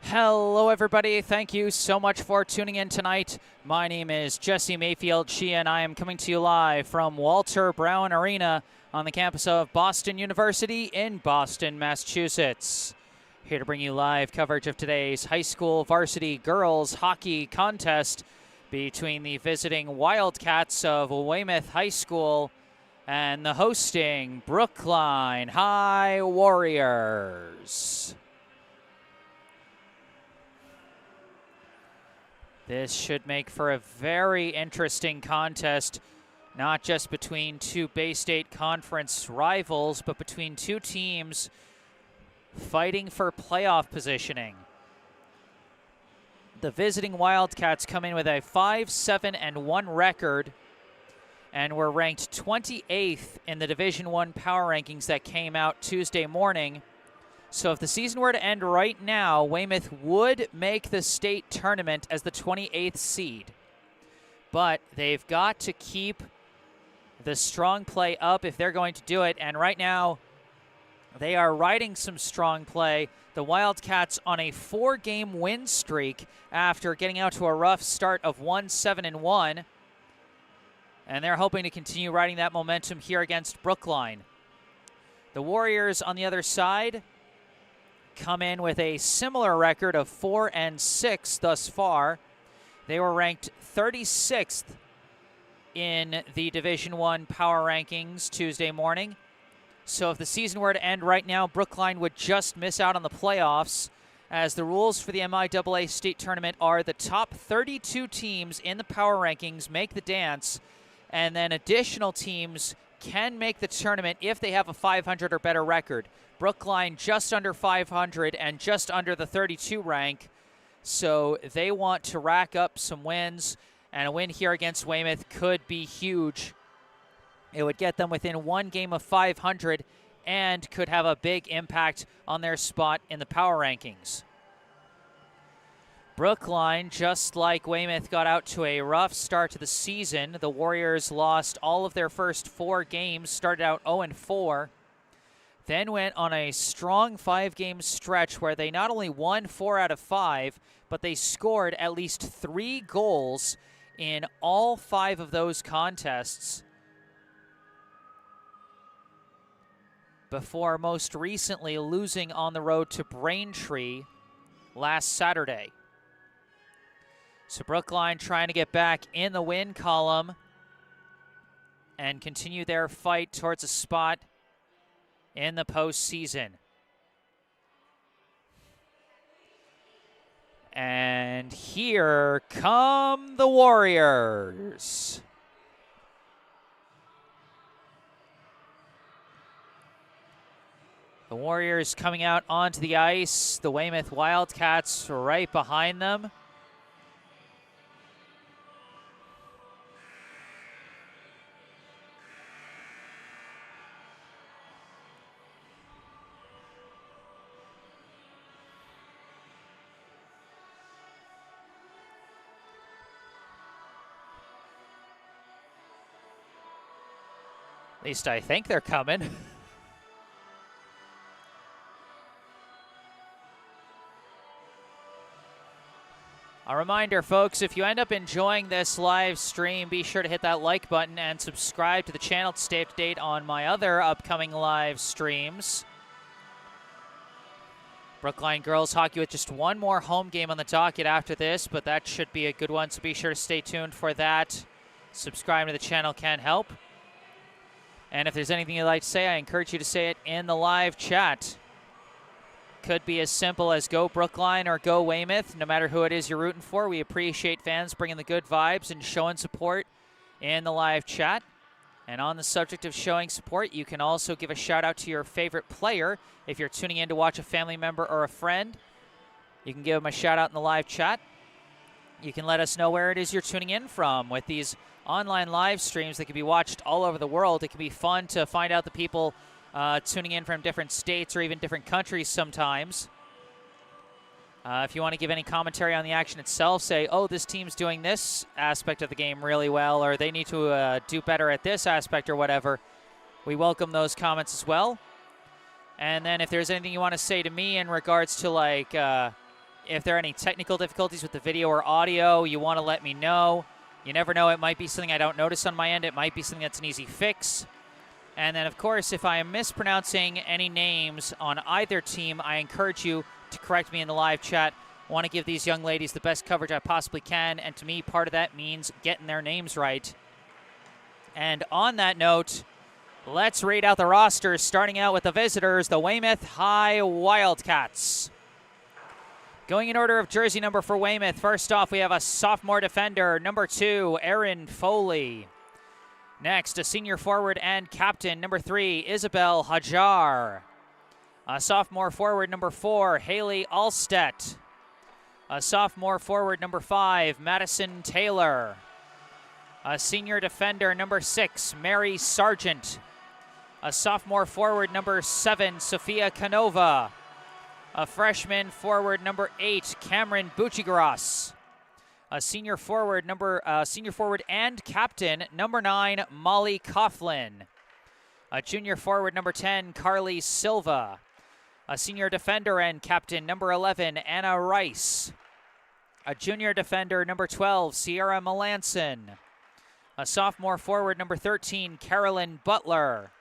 Hello, everybody. Thank you so much for tuning in tonight. My name is Jesse Mayfield-Sheehan. I am coming to you live from Walter Brown Arena on the campus of Boston University in Boston, Massachusetts. Here to bring you live coverage of today's high school varsity girls hockey contest between the visiting Wildcats of Weymouth High School and the hosting Brookline High Warriors. This should make for a very interesting contest, not just between two Bay State Conference rivals, but between two teams fighting for playoff positioning. The visiting Wildcats come in with a 5-7-1 record and were ranked 28th in the Division I power rankings that came out Tuesday morning. So if the season were to end right now, Weymouth would make the state tournament as the 28th seed. But they've got to keep the strong play up if they're going to do it. And right now, they are riding some strong play. The Wildcats on a 4-game win streak after getting out to a rough start of 1-7-1. And they're hoping to continue riding that momentum here against Brookline. The Warriors on the other side come in with a similar record of 4-6 thus far. They were ranked 36th in the Division I power rankings Tuesday morning. So if the season were to end right now, Brookline would just miss out on the playoffs, as the rules for the MIAA state tournament are the top 32 teams in the power rankings make the dance, and then additional teams can make the tournament if they have a 500 or better record. Brookline just under 500 and just under the 32 rank, so they want to rack up some wins, and a win here against Weymouth could be huge. It would get them within one game of 500 and could have a big impact on their spot in the power rankings. Brookline, just like Weymouth, got out to a rough start to the season. The Warriors lost all of their first 4 games, started out 0-4, then went on a strong 5-game stretch where they not only won 4 out of 5, but they scored at least 3 goals in all 5 of those contests, before most recently losing on the road to Braintree last Saturday. So Brookline trying to get back in the win column and continue their fight towards a spot in the postseason. And here come the Warriors. The Warriors coming out onto the ice. The Weymouth Wildcats right behind them. At least I think they're coming. A reminder, folks, if you end up enjoying this live stream, be sure to hit that like button and subscribe to the channel to stay up to date on my other upcoming live streams. Brookline girls hockey with just one more home game on the docket after this, but that should be a good one, so be sure to stay tuned for that. Subscribing to the channel can help. And if there's anything you'd like to say, I encourage you to say it in the live chat. Could be as simple as go Brookline or go Weymouth, no matter who it is you're rooting for. We appreciate fans bringing the good vibes and showing support in the live chat. And on the subject of showing support, you can also give a shout out to your favorite player. If you're tuning in to watch a family member or a friend, you can give them a shout out in the live chat. You can let us know where it is you're tuning in from. With these online live streams that can be watched all over the world, it can be fun to find out the people tuning in from different states or even different countries sometimes. If you want to give any commentary on the action itself, say, oh, this team's doing this aspect of the game really well, or they need to do better at this aspect or whatever, we welcome those comments as well. And then if there's anything you want to say to me in regards to, like, If there are any technical difficulties with the video or audio, you want to let me know. You never know, it might be something I don't notice on my end. It might be something that's an easy fix. And then, of course, if I am mispronouncing any names on either team, I encourage you to correct me in the live chat. I want to give these young ladies the best coverage I possibly can, and to me, part of that means getting their names right. And on that note, let's read out the rosters, starting out with the visitors, the Weymouth High Wildcats. Going in order of jersey number for Weymouth, first off, we have a sophomore defender, number 2, Erin Foley. Next, a senior forward and captain, number 3, Isabel Hajar. A sophomore forward, number 4, Haley Alstedt. A sophomore forward, number 5, Madison Taylor. A senior defender, number 6, Mary Sargent. A sophomore forward, number 7, Sophia Canova. A freshman forward, number 8, Cameron Buchigras. A senior forward and captain, number 9, Molly Coughlin. A junior forward, number 10, Carly Silva. A senior defender and captain, number 11, Anna Rice. A junior defender, number 12, Sierra Melanson. A sophomore forward, number 13, Carolyn Butler.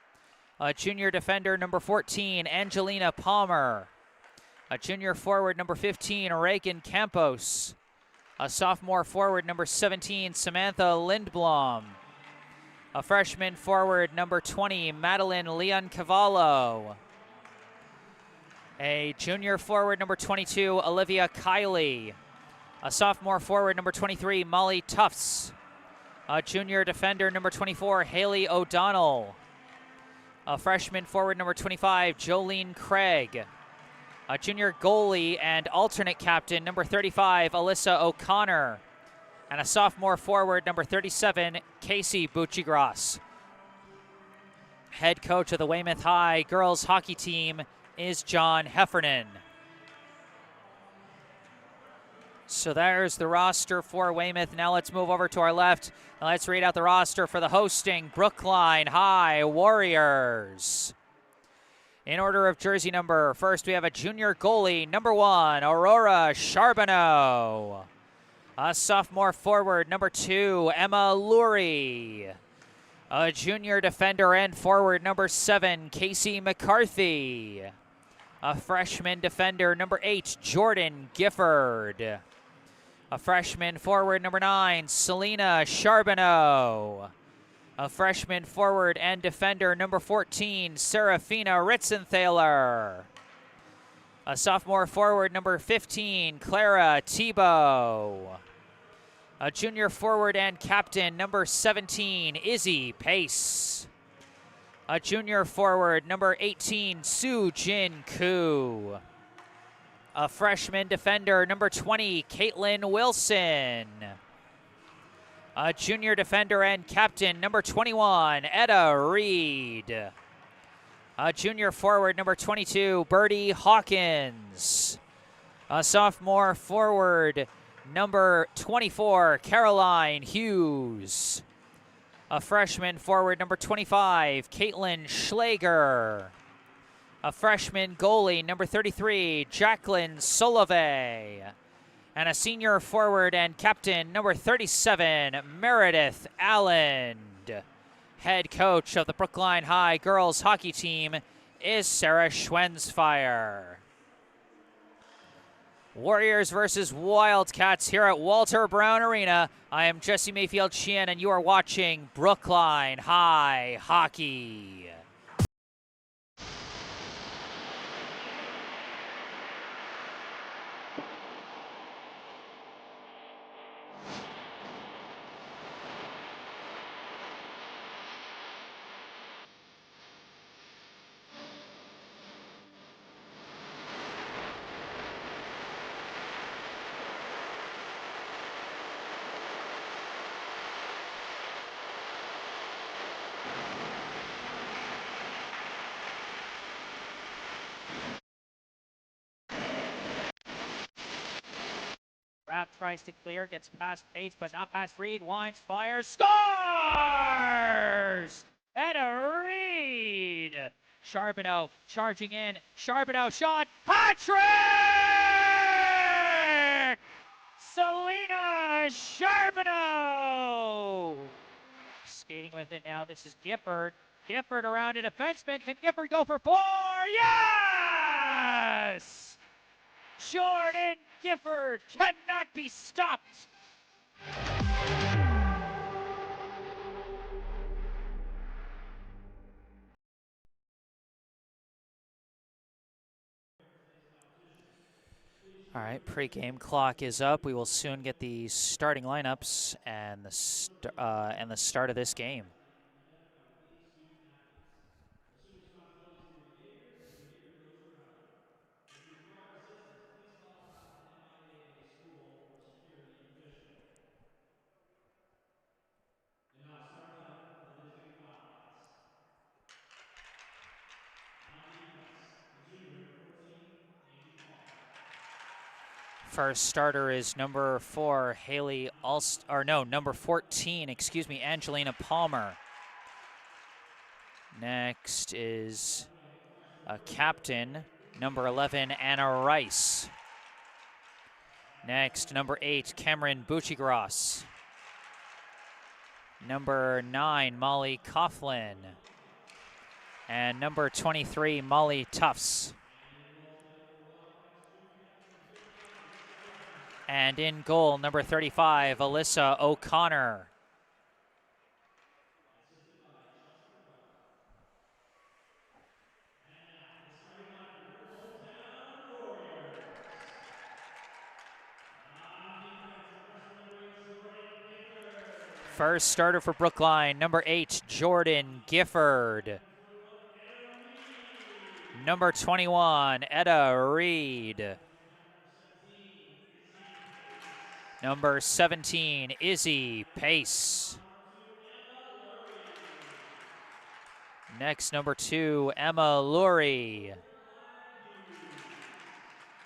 A junior defender, number 14, Angelina Palmer. A junior forward, number 15, Reagan Campos. A sophomore forward, number 17, Samantha Lindblom. A freshman forward, number 20, Madeline Leoncavallo. A junior forward, number 22, Olivia Kiley. A sophomore forward, number 23, Molly Tufts. A junior defender, number 24, Haley O'Donnell. A freshman forward, number 25, Jolene Craig. A junior goalie and alternate captain, number 35, Alyssa O'Connor. And a sophomore forward, number 37, Casey Buchigras. Head coach of the Weymouth High girls hockey team is John Heffernan. So there's the roster for Weymouth. Now let's move over to our left. Now let's read out the roster for the hosting Brookline High Warriors. In order of jersey number, first we have a junior goalie, number 1, Aurora Charbonneau. A sophomore forward, number 2, Emma Lurie. A junior defender and forward, number 7, Casey McCarthy. A freshman defender, number 8, Jordan Gifford. A freshman forward, number 9, Selena Charbonneau. A freshman forward and defender, number 14, Serafina Ritzenthaler. A sophomore forward, number 15, Clara Tebow. A junior forward and captain, number 17, Izzy Pace. A junior forward, number 18, Soo Jin Koo. A freshman defender, number 20, Caitlin Wilson. A junior defender and captain, number 21, Etta Reed. A junior forward, number 22, Birdie Hawkins. A sophomore forward, number 24, Caroline Hughes. A freshman forward, number 25, Caitlin Schlager. A freshman goalie, number 33, Jacqueline Solove. And a senior forward and captain, number 37, Meredith Allen. Head coach of the Brookline High girls hockey team is Sarah Schwensfire. Warriors versus Wildcats here at Walter Brown Arena. I am Jesse Mayfield-Sheehan, and you are watching Brookline High Hockey. Rapp tries to clear, gets past Pace, but not past Reed. Wines, fires, scores! Etta Reed! Charbonneau charging in. Charbonneau shot. Patrick! Edo! Skating with it now. This is Gifford. Gifford around a defenseman. Can Gifford go for 4? Yes! Jordan Gifford cannot be stopped. All right, pre-game clock is up. We will soon get the starting lineups and the start of this game. First starter is number 4, number 14, excuse me, Angelina Palmer. Next is captain, number 11, Anna Rice. Next, number 8, Cameron Buccigross. Number 9, Molly Coughlin. And number 23, Molly Tufts. And in goal, number 35, Alyssa O'Connor. First starter for Brookline, number 8, Jordan Gifford. Number 21, Etta Reed. Number 17, Izzy Pace. Next, number 2, Emma Lurie.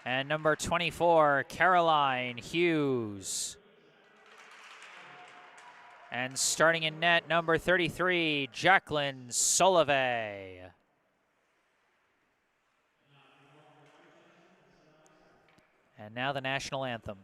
And number 24, Caroline Hughes. And starting in net, number 33, Jacqueline Solove. And now the national anthem.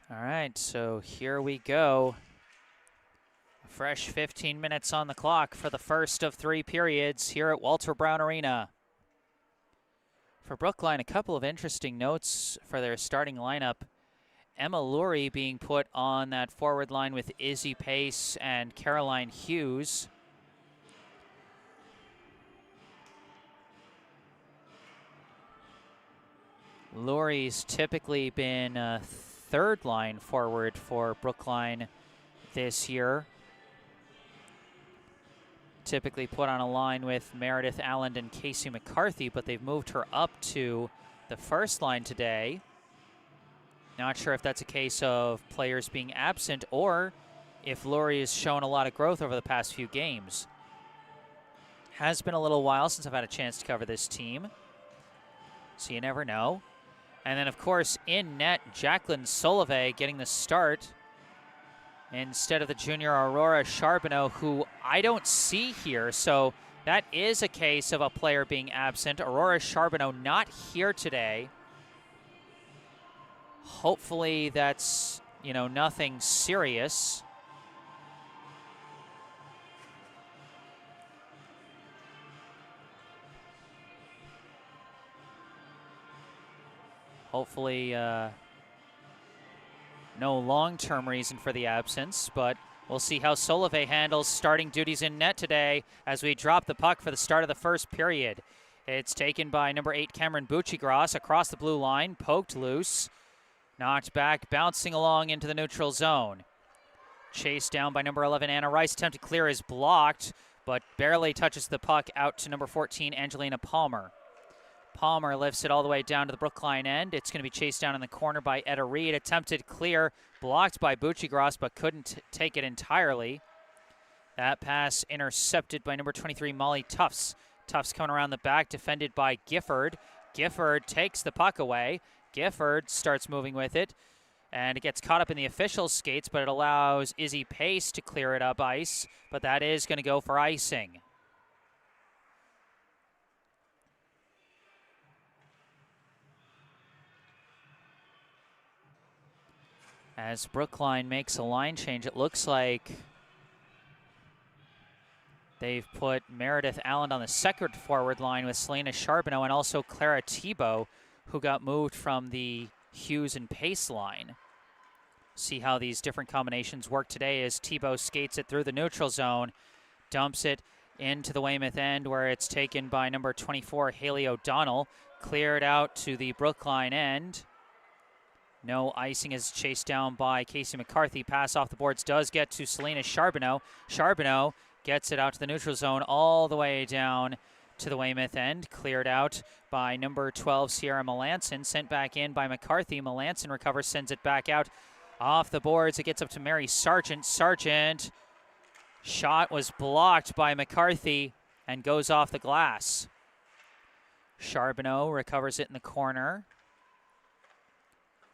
All right, so here we go. A fresh 15 minutes on the clock for the first of 3 periods here at Walter Brown Arena. For Brookline, a couple of interesting notes for their starting lineup. Emma Lurie being put on that forward line with Izzy Pace and Caroline Hughes. Lurie's typically been a third line forward for Brookline this year. Typically put on a line with Meredith Allen and Casey McCarthy, but they've moved her up to the first line today. Not sure if that's a case of players being absent or if Lurie has shown a lot of growth over the past few games. Has been a little while since I've had a chance to cover this team, so you never know. And then, of course, in net, Jacqueline Solove getting the start instead of the junior Aurora Charbonneau, who I don't see here. So that is a case of a player being absent. Aurora Charbonneau not here today. Hopefully that's, nothing serious. Hopefully no long-term reason for the absence, but we'll see how Solove handles starting duties in net today as we drop the puck for the start of the first period. It's taken by number 8, Cameron Bucci-Gross, across the blue line, poked loose, knocked back, bouncing along into the neutral zone. Chased down by number 11, Anna Rice. Attempt to clear is blocked, but barely touches the puck out to number 14, Angelina Palmer. Palmer lifts it all the way down to the Brookline end. It's going to be chased down in the corner by Etta Reed. Attempted clear, blocked by Bucci-Gross, but couldn't take it entirely. That pass intercepted by number 23, Molly Tufts. Tufts coming around the back, defended by Gifford. Gifford takes the puck away. Gifford starts moving with it, and it gets caught up in the official's skates, but it allows Izzy Pace to clear it up ice, but that is going to go for icing. As Brookline makes a line change, it looks like they've put Meredith Allen on the second forward line with Selena Charbonneau and also Clara Thibault, who got moved from the Hughes and Pace line. See how these different combinations work today as Thibault skates it through the neutral zone, dumps it into the Weymouth end where it's taken by number 24, Haley O'Donnell, cleared out to the Brookline end. No icing is chased down by Casey McCarthy. Pass off the boards does get to Selena Charbonneau. Charbonneau gets it out to the neutral zone all the way down to the Weymouth end. Cleared out by number 12, Sierra Melanson. Sent back in by McCarthy. Melanson recovers, sends it back out. Off the boards, it gets up to Mary Sargent. Sargent, shot was blocked by McCarthy and goes off the glass. Charbonneau recovers it in the corner.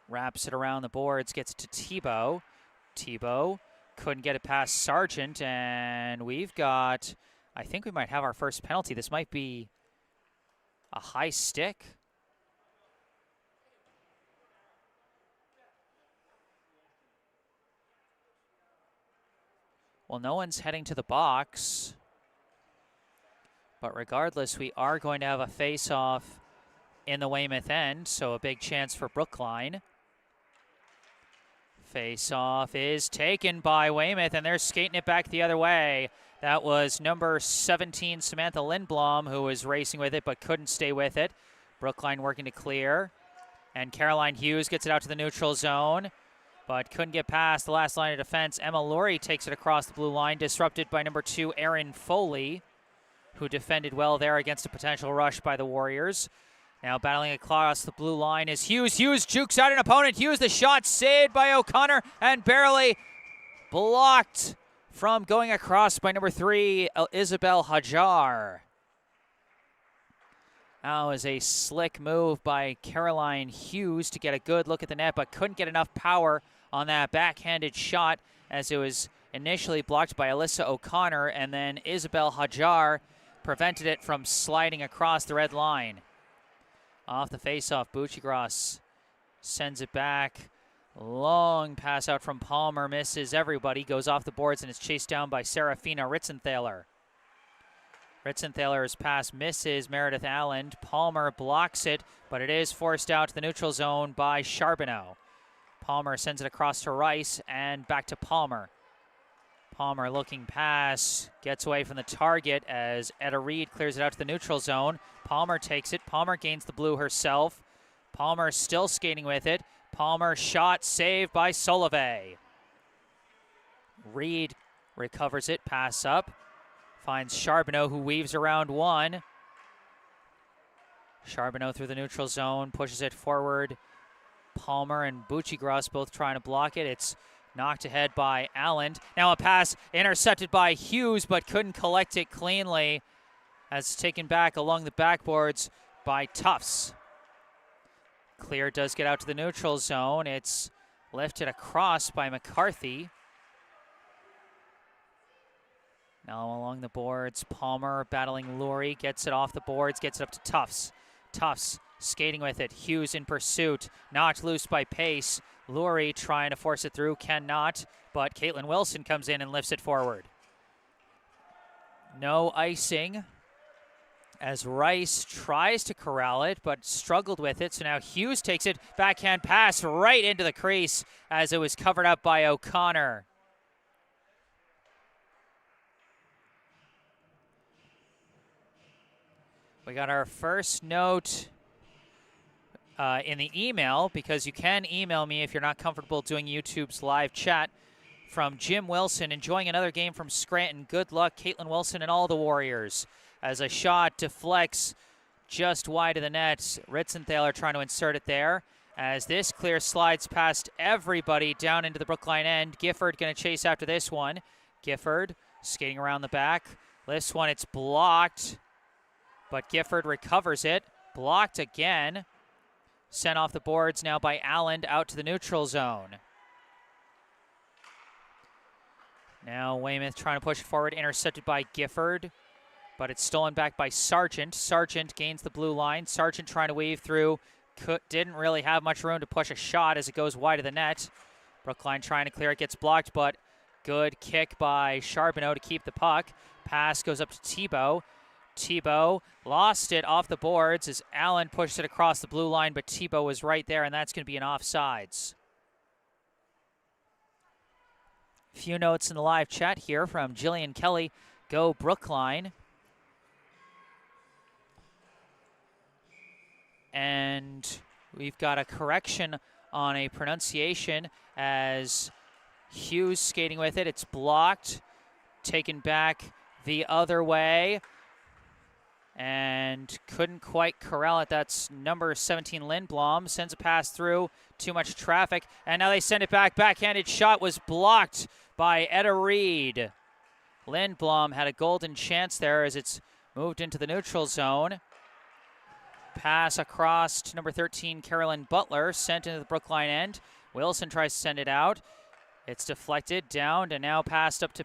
Wraps it around the boards, gets it to Thibault. Thibault couldn't get it past Sargent, and we've got, I think we might have our first penalty. This might be a high stick. Well, no one's heading to the box. But regardless, we are going to have a face-off in the Weymouth end, so a big chance for Brookline. Face-off is taken by Weymouth, and they're skating it back the other way. That was number 17, Samantha Lindblom, who was racing with it but couldn't stay with it. Brookline working to clear. And Caroline Hughes gets it out to the neutral zone, but couldn't get past the last line of defense. Emma Laurie takes it across the blue line, disrupted by number 2, Erin Foley, who defended well there against a potential rush by the Warriors. Now battling across the blue line is Hughes. Hughes jukes out an opponent. Hughes, the shot saved by O'Connor and barely blocked from going across by number 3, Isabel Hajar. That was a slick move by Caroline Hughes to get a good look at the net, but couldn't get enough power on that backhanded shot as it was initially blocked by Alyssa O'Connor, and then Isabel Hajar prevented it from sliding across the red line. Off the faceoff, Bucci-Gross sends it back. Long pass out from Palmer, misses everybody, goes off the boards, and is chased down by Serafina Ritzenthaler. Ritzenthaler's pass misses Meredith Allen. Palmer blocks it, but it is forced out to the neutral zone by Charbonneau. Palmer sends it across to Rice and back to Palmer. Palmer looking pass, gets away from the target as Etta Reed clears it out to the neutral zone. Palmer takes it. Palmer gains the blue herself. Palmer still skating with it. Palmer shot saved by Solove. Reed recovers it, pass up. Finds Charbonneau, who weaves around one. Charbonneau through the neutral zone, pushes it forward. Palmer and Bucci-Gross both trying to block it. It's knocked ahead by Allen. Now a pass intercepted by Hughes, but couldn't collect it cleanly as it's taken back along the backboards by Tufts. Clear does get out to the neutral zone. It's lifted across by McCarthy. Now along the boards, Palmer battling Laurie, gets it off the boards, gets it up to Tufts. Tufts skating with it. Hughes in pursuit, knocked loose by Pace. Lurie trying to force it through, cannot, but Caitlin Wilson comes in and lifts it forward. No icing as Rice tries to corral it, but struggled with it. So now Hughes takes it, backhand pass right into the crease as it was covered up by O'Connor. We got our first note in the email, because you can email me if you're not comfortable doing YouTube's live chat, from Jim Wilson. Enjoying another game from Scranton. Good luck, Caitlin Wilson and all the Warriors. As a shot deflects just wide of the net. Ritzenthaler trying to insert it there. As this clear slides past everybody down into the Brookline end. Gifford going to chase after this one. Gifford skating around the back. This one, it's blocked, but Gifford recovers it. Blocked again. Sent off the boards now by Allen out to the neutral zone. Now Weymouth trying to push it forward, intercepted by Gifford, but it's stolen back by Sargent. Sargent gains the blue line. Sargent trying to weave through. Didn't really have much room to push a shot as it goes wide of the net. Brookline trying to clear it, gets blocked, but good kick by Charbonneau to keep the puck. Pass goes up to Thibault. Thibault lost it off the boards as Allen pushed it across the blue line, but Thibault was right there, and that's going to be an offsides. A few notes in the live chat here from Jillian Kelly. Go Brookline. And we've got a correction on a pronunciation as Hughes skating with it. It's blocked, taken back the other way, and couldn't quite corral it. That's number 17, Lindblom. Sends a pass through. Too much traffic. And now they send it back. Backhanded shot was blocked by Etta Reed. Lindblom had a golden chance there as it's moved into the neutral zone. Pass across to number 13, Carolyn Butler. Sent into the Brookline end. Wilson tries to send it out. It's deflected down and now passed up to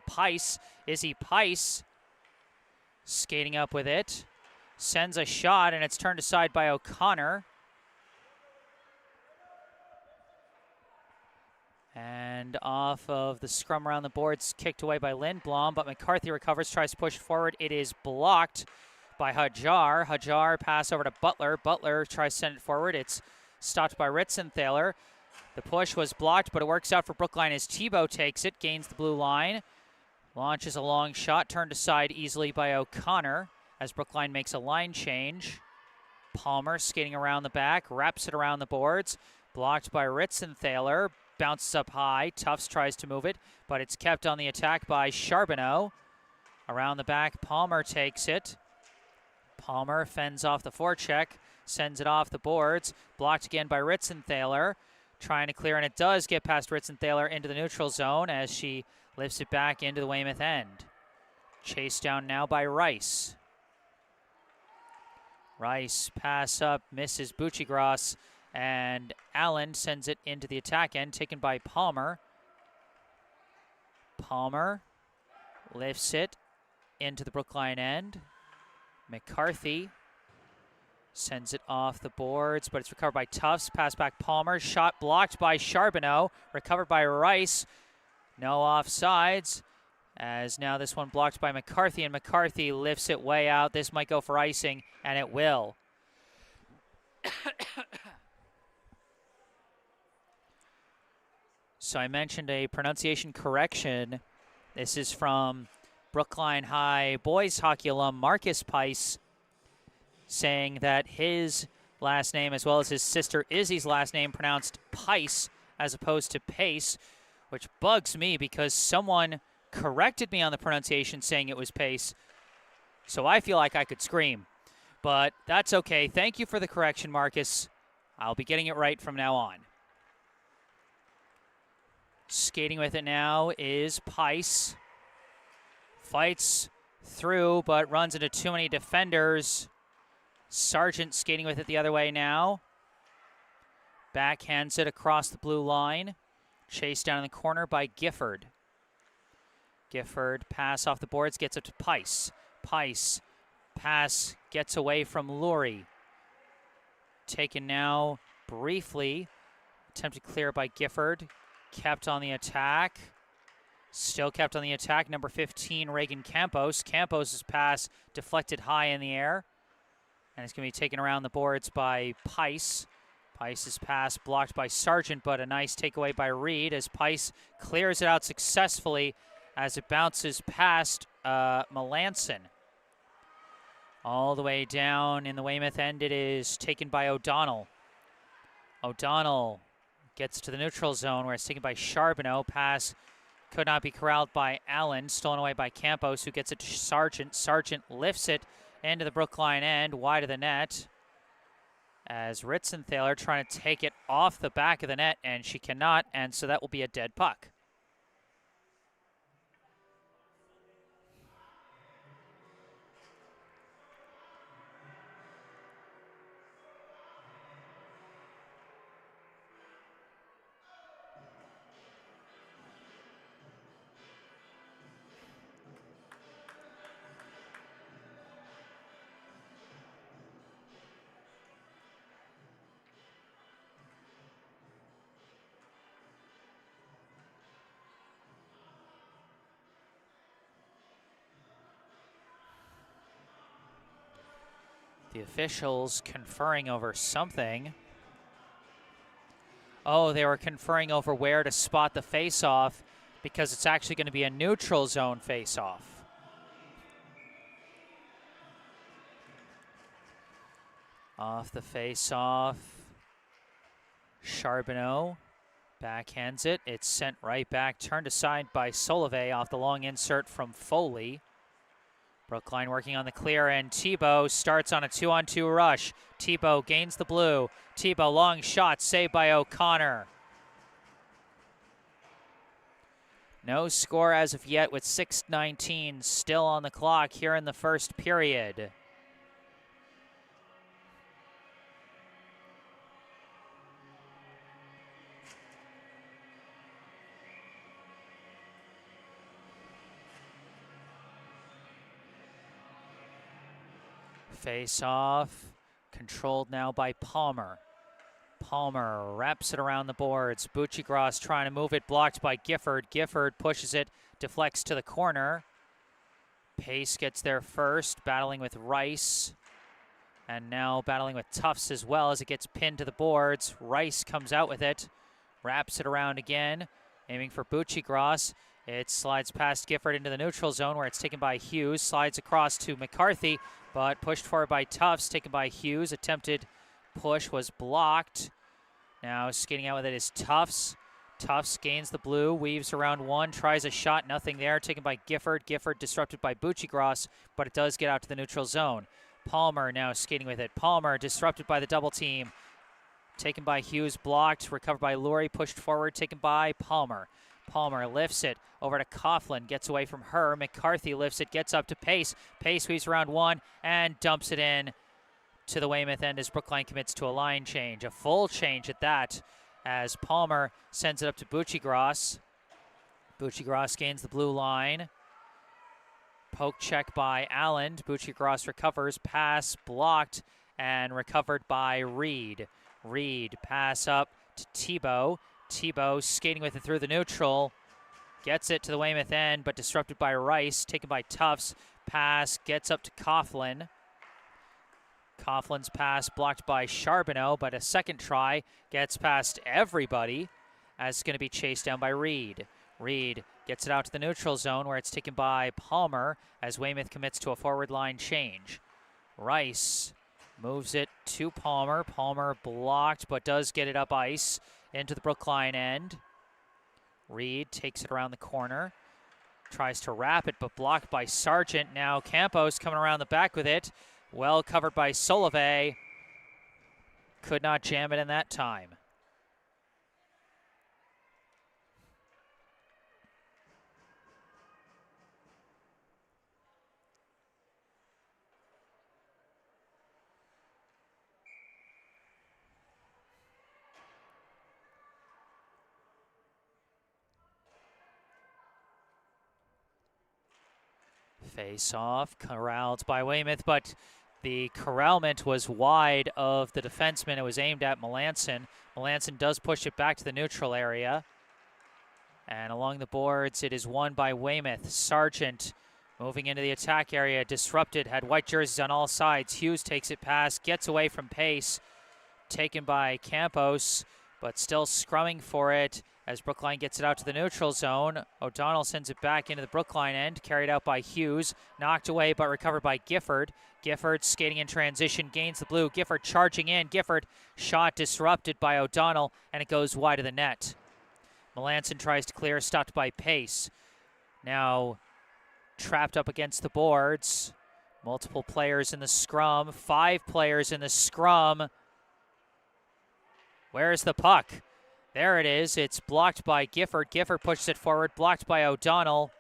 Pice. Izzy Pice skating up with it. Sends a shot, and it's turned aside by O'Connor. And off of the scrum around the boards, kicked away by Lindblom, but McCarthy recovers, tries to push forward. It is blocked by Hajar. Hajar pass over to Butler. Butler tries to send it forward. It's stopped by Ritzenthaler. The push was blocked, but it works out for Brookline as Thibault takes it, gains the blue line. Launches a long shot, turned aside easily by O'Connor as Brookline makes a line change. Palmer skating around the back, wraps it around the boards. Blocked by Ritzenthaler, bounces up high. Tufts tries to move it, but it's kept on the attack by Charbonneau. Around the back, Palmer takes it. Palmer fends off the forecheck, sends it off the boards. Blocked again by Ritzenthaler. Trying to clear, and it does get past Ritzenthaler into the neutral zone as she lifts it back into the Weymouth end. Chased down now by Rice. Rice pass up, misses Buccigross, and Allen sends it into the attack end, taken by Palmer. Palmer lifts it into the Brookline end. McCarthy sends it off the boards, but it's recovered by Tufts. Pass back Palmer. Shot blocked by Charbonneau. Recovered by Rice. No offsides, as now this one blocked by McCarthy, and McCarthy lifts it way out. This might go for icing, and it will. So I mentioned a pronunciation correction. This is from Brookline High boys hockey alum Marcus Pice, saying that his last name, as well as his sister Izzy's last name, pronounced Pice as opposed to Pace, which bugs me because someone corrected me on the pronunciation saying it was Pace. So I feel like I could scream. But that's okay. Thank you for the correction, Marcus. I'll be getting it right from now on. Skating with it now is Pice. Fights through, but runs into too many defenders. Sargent skating with it the other way now. Backhands it across the blue line. Chased down in the corner by Gifford. Gifford pass off the boards, gets up to Pice. Pice pass gets away from Lurie. Taken now briefly. Attempted clear by Gifford. Kept on the attack. Still kept on the attack. Number 15, Reagan Campos. Campos' pass deflected high in the air. And it's going to be taken around the boards by Pice. Pice's pass blocked by Sargent, but a nice takeaway by Reed as Pice clears it out successfully as it bounces past Melanson. All the way down in the Weymouth end, it is taken by O'Donnell. O'Donnell gets to the neutral zone where it's taken by Charbonneau. Pass could not be corralled by Allen, stolen away by Campos, who gets it to Sargent. Sargent lifts it into the Brookline end, wide of the net, as Ritzenthaler trying to take it off the back of the net, and she cannot, and so that will be a dead puck. The officials conferring over something. Oh, they were conferring over where to spot the face-off because it's actually going to be a neutral zone face-off. Off the face-off. Charbonneau backhands it. It's sent right back, turned aside by Solove off the long insert from Foley. Brookline working on the clear, and Thibault starts on a 2-on-2 rush. Thibault gains the blue. Thibault, long shot, saved by O'Connor. No score as of yet with 6:19 still on the clock here in the first period. Face off, controlled now by Palmer. Palmer wraps it around the boards. Buccigross trying to move it, blocked by Gifford. Gifford pushes it, deflects to the corner. Pace gets there first, battling with Rice. And now battling with Tufts as well as it gets pinned to the boards. Rice comes out with it, wraps it around again, aiming for Buccigross. It slides past Gifford into the neutral zone where it's taken by Hughes. Slides across to McCarthy, but pushed forward by Tufts, taken by Hughes. Attempted push was blocked. Now skating out with it is Tufts. Tufts gains the blue, weaves around one, tries a shot, nothing there. Taken by Gifford. Gifford disrupted by Buccigross, but it does get out to the neutral zone. Palmer now skating with it. Palmer disrupted by the double team. Taken by Hughes, blocked, recovered by Lurie, pushed forward, taken by Palmer. Palmer lifts it over to Coughlin, gets away from her. McCarthy lifts it, gets up to Pace. Pace weaves around one and dumps it in to the Weymouth end as Brookline commits to a line change. A full change at that as Palmer sends it up to Buccigross. Buccigross gains the blue line. Poke check by Allen. Buccigross recovers, pass blocked and recovered by Reed. Reed pass up to Thibault. Thibault skating with it through the neutral. Gets it to the Weymouth end, but disrupted by Rice. Taken by Tufts. Pass gets up to Coughlin. Coughlin's pass blocked by Charbonneau, but a second try gets past everybody as it's going to be chased down by Reed. Reed gets it out to the neutral zone where it's taken by Palmer as Weymouth commits to a forward line change. Rice moves it to Palmer. Palmer blocked, but does get it up ice into the Brookline end. Reed takes it around the corner. Tries to wrap it, but blocked by Sargent. Now Campos coming around the back with it. Well covered by Solove. Could not jam it in that time. Face off, corralled by Weymouth, but The corralment was wide of the defenseman. It was aimed at Melanson. Melanson does push it back to the neutral area. And along the boards, it is won by Weymouth. Sargent moving into the attack area, disrupted, had white jerseys on all sides. Hughes takes it past, gets away from pace, taken by Campos, but still scrumming for it as Brookline gets it out to the neutral zone. O'Donnell sends it back into the Brookline end, carried out by Hughes, knocked away but recovered by Gifford. Gifford skating in transition, gains the blue. Gifford charging in. Gifford shot disrupted by O'Donnell, and it goes wide of the net. Melanson tries to clear, stopped by Pace. Now trapped up against the boards. Multiple players in the scrum. 5 players in the scrum. Where's the puck? There it is. It's blocked by Gifford. Gifford pushes it forward, blocked by O'Donnell,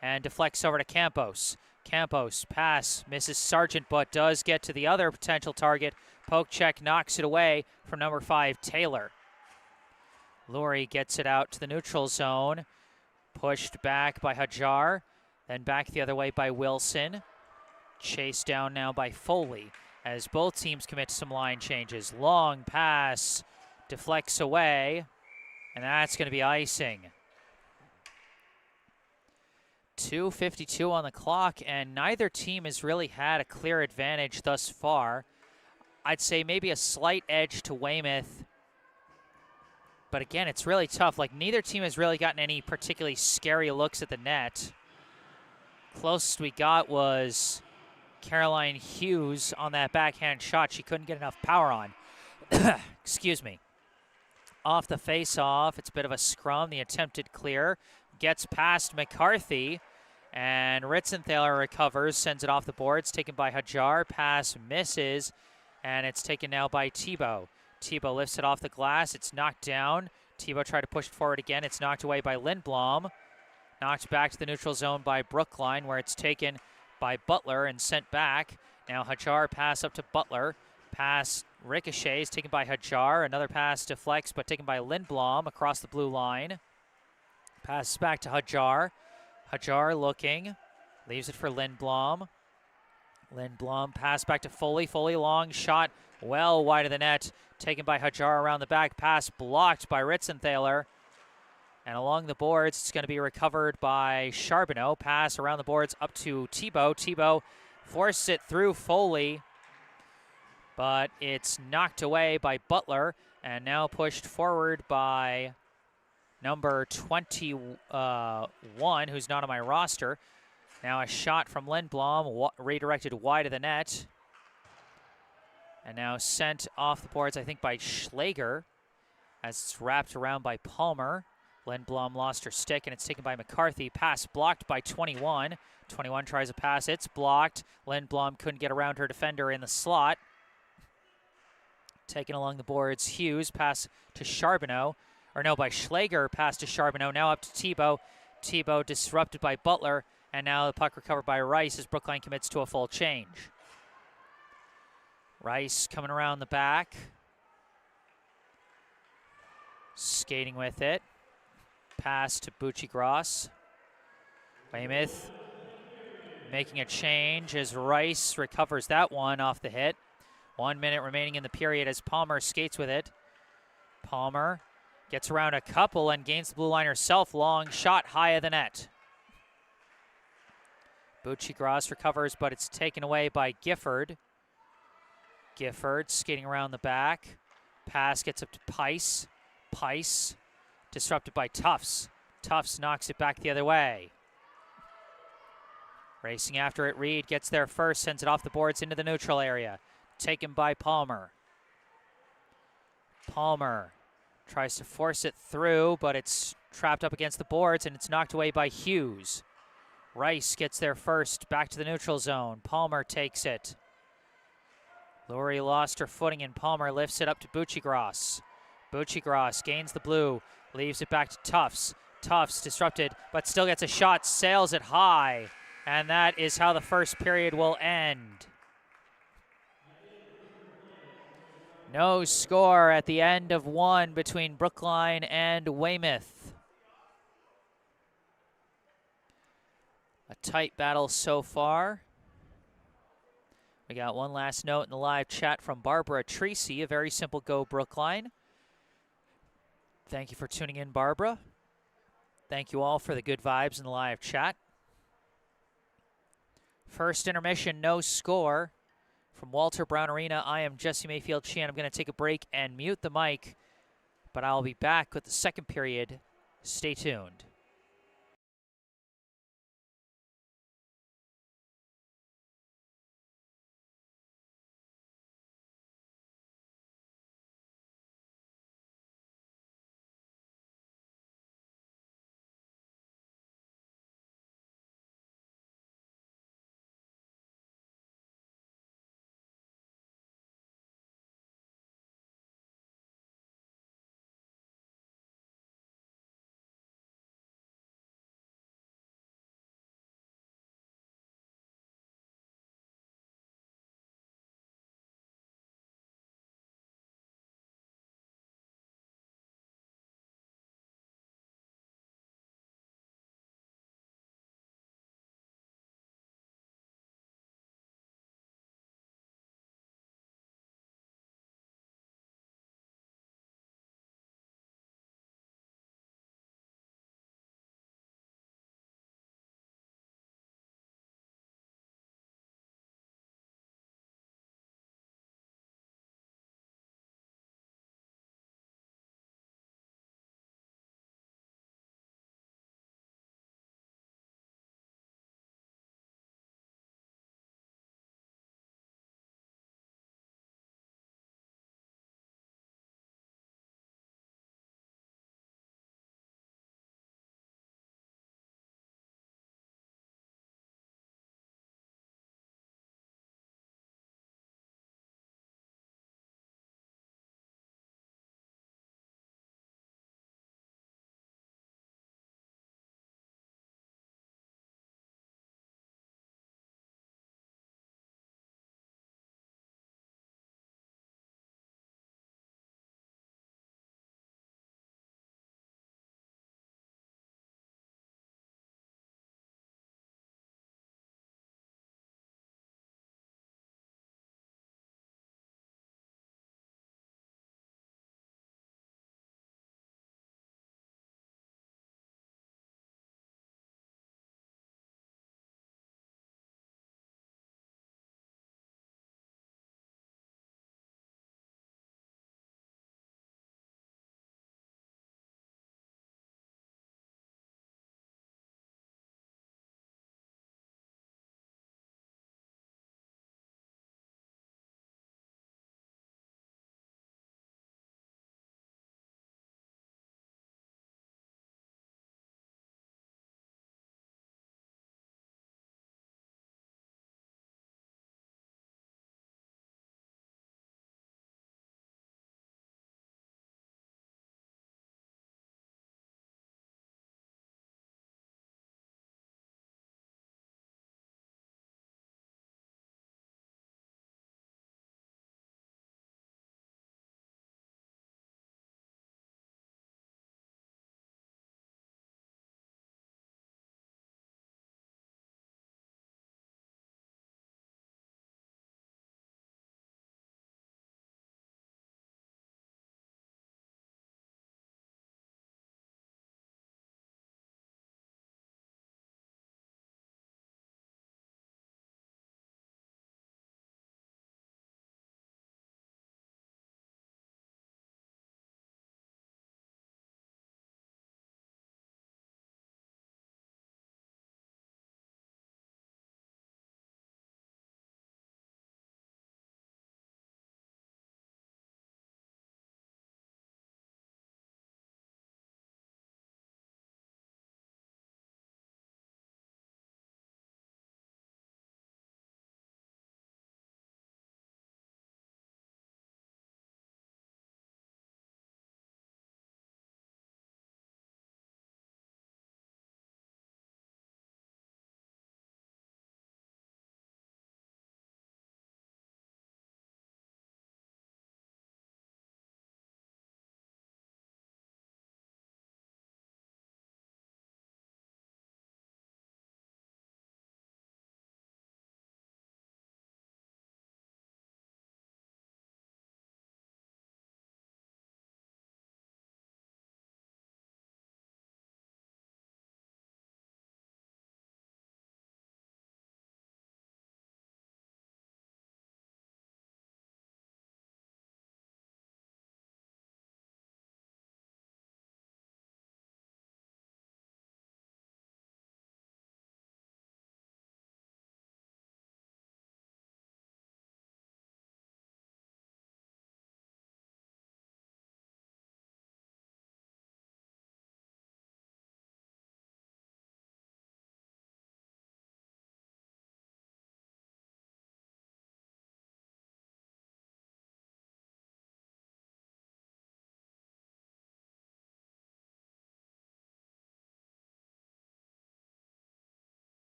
and deflects over to Campos. Campos, pass, misses Sargent, but does get to the other potential target. Poke check knocks it away from number 5, Taylor. Lurie gets it out to the neutral zone. Pushed back by Hajar, then back the other way by Wilson. Chased down now by Foley as both teams commit to some line changes. Long pass, deflects away, and that's going to be icing. 2:52 on the clock, and neither team has really had a clear advantage thus far. I'd say maybe a slight edge to Weymouth. But again, it's really tough. Like, neither team has really gotten any particularly scary looks at the net. Closest we got was Caroline Hughes on that backhand shot. She couldn't get enough power on. Excuse me. Off the face-off, it's a bit of a scrum. The attempted clear gets past McCarthy, and Ritzenthaler recovers, sends it off the boards, taken by Hajar. Pass misses, and it's taken now by Thibault. Thibault lifts it off the glass. It's knocked down. Thibault tried to push it forward again. It's knocked away by Lindblom. Knocked back to the neutral zone by Brookline, where it's taken by Butler and sent back. Now Hajar pass up to Butler. Pass ricochets, taken by Hajar. Another pass deflects, but taken by Lindblom across the blue line. Passes back to Hajar. Hajar looking. Leaves it for Lindblom. Lindblom pass back to Foley. Foley long shot well wide of the net. Taken by Hajar around the back. Pass blocked by Ritzenthaler. And along the boards, it's going to be recovered by Charbonneau. Pass around the boards up to Thibault. Thibault forced it through Foley, but it's knocked away by Butler and now pushed forward by number 21, who's not on my roster. Now a shot from Lindblom, redirected wide of the net. And now sent off the boards, I think, by Schlager, as it's wrapped around by Palmer. Lindblom lost her stick, and it's taken by McCarthy. Pass blocked by 21. 21 tries a pass. It's blocked. Lindblom couldn't get around her defender in the slot. Taken along the boards. Hughes, pass to Charbonneau. Or no, by Schlager, pass to Charbonneau. Now up to Thibault. Thibault disrupted by Butler, and now the puck recovered by Rice as Brookline commits to a full change. Rice coming around the back. Skating with it. Pass to Bucci-Gross. Weymouth making a change as Rice recovers that one off the hit. 1 minute remaining in the period as Palmer skates with it. Palmer gets around a couple and gains the blue line herself. Long shot high of the net. Bucci-Gross recovers, but it's taken away by Gifford. Gifford skating around the back. Pass gets up to Pice. Pice disrupted by Tufts. Tufts knocks it back the other way. Racing after it, Reed gets there first, sends it off the boards into the neutral area. Taken by Palmer. Palmer tries to force it through, but it's trapped up against the boards, and it's knocked away by Hughes. Rice gets there first, back to the neutral zone. Palmer takes it. Lurie lost her footing, and Palmer lifts it up to Bucci-Gross. Bucci-Gross gains the blue, leaves it back to Tufts. Tufts disrupted, but still gets a shot, sails it high, and that is how the first period will end. No score at the end of one between Brookline and Weymouth. A tight battle so far. We got one last note in the live chat from Barbara Tracy. A very simple go, Brookline. Thank you for tuning in, Barbara. Thank you all for the good vibes in the live chat. First intermission, no score from Walter Brown Arena. I am Jesse Mayfield-Sheehan. I'm going to take a break and mute the mic, but I'll be back with the second period. Stay tuned.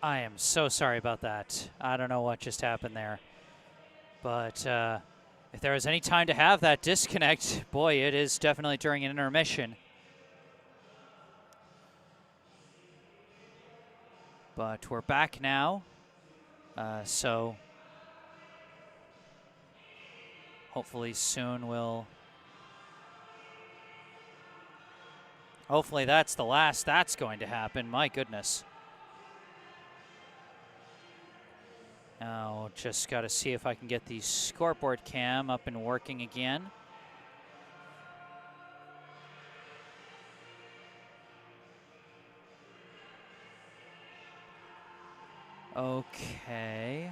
I am so sorry about that. I don't know what just happened there. But if there was any time to have that disconnect, boy, it is definitely during an intermission. But we're back now. So hopefully soon we'll... Hopefully that's the last that's going to happen. My goodness. Now, just got to see if I can get the scoreboard cam up and working again. Okay.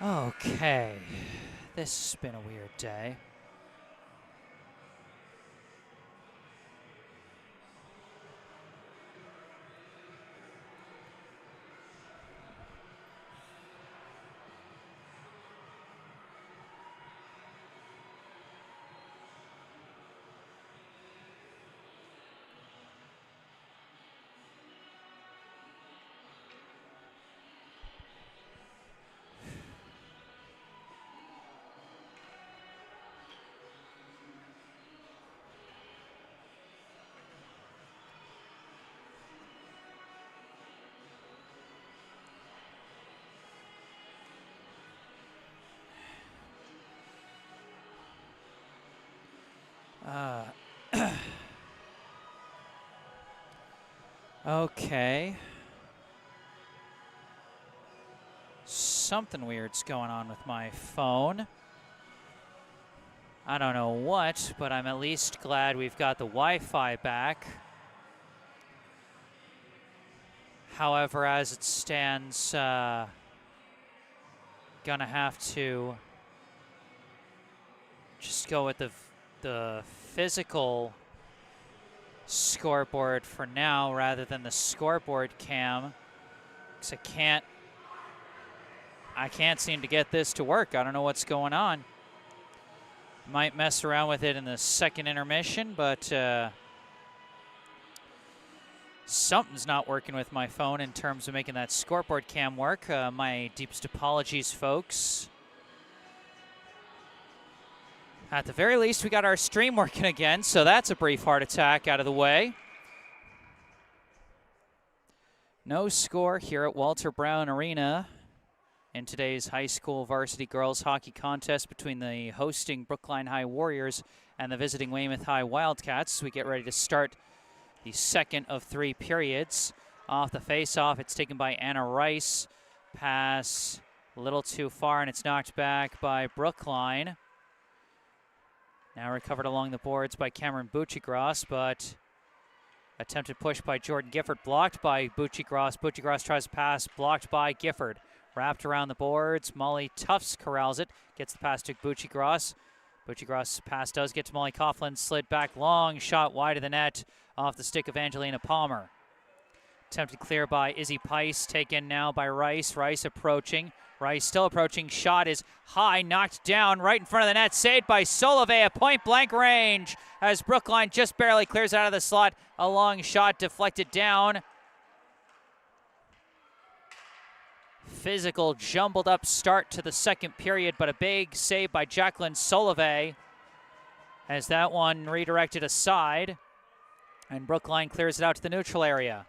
Okay, this has been a weird day. Okay. Something weird's going on with my phone. I don't know what, but I'm at least glad we've got the Wi-Fi back. However, as it stands, gonna have to just go with the physical scoreboard for now rather than the scoreboard cam, because I can't seem to get this to work. I don't know what's going on. Might mess around with it in the second intermission, but something's not working with my phone in terms of making that scoreboard cam work. My deepest apologies, folks. At the very least, we got our stream working again, so that's a brief heart attack out of the way. No score here at Walter Brown Arena in today's high school varsity girls hockey contest between the hosting Brookline High Warriors and the visiting Weymouth High Wildcats. We get ready to start the second of 3 periods. Off the face-off, it's taken by Anna Rice. Pass a little too far, and it's knocked back by Brookline. Now recovered along the boards by Cameron Buccigross, but attempted push by Jordan Gifford, blocked by Buccigross. Buccigross tries to pass, blocked by Gifford. Wrapped around the boards, Molly Tufts corrals it, gets the pass to Buccigross. Buccigross' pass does get to Molly Coughlin, slid back, long shot wide of the net, off the stick of Angelina Palmer. Attempted clear by Izzy Pice, taken now by Rice. Rice approaching. Rice still approaching. Shot is high, knocked down right in front of the net. Saved by Solovey at point-blank range as Brookline just barely clears out of the slot. A long shot deflected down. Physical, jumbled up start to the second period, but a big save by Jacqueline Solovey as that one redirected aside. And Brookline clears it out to the neutral area.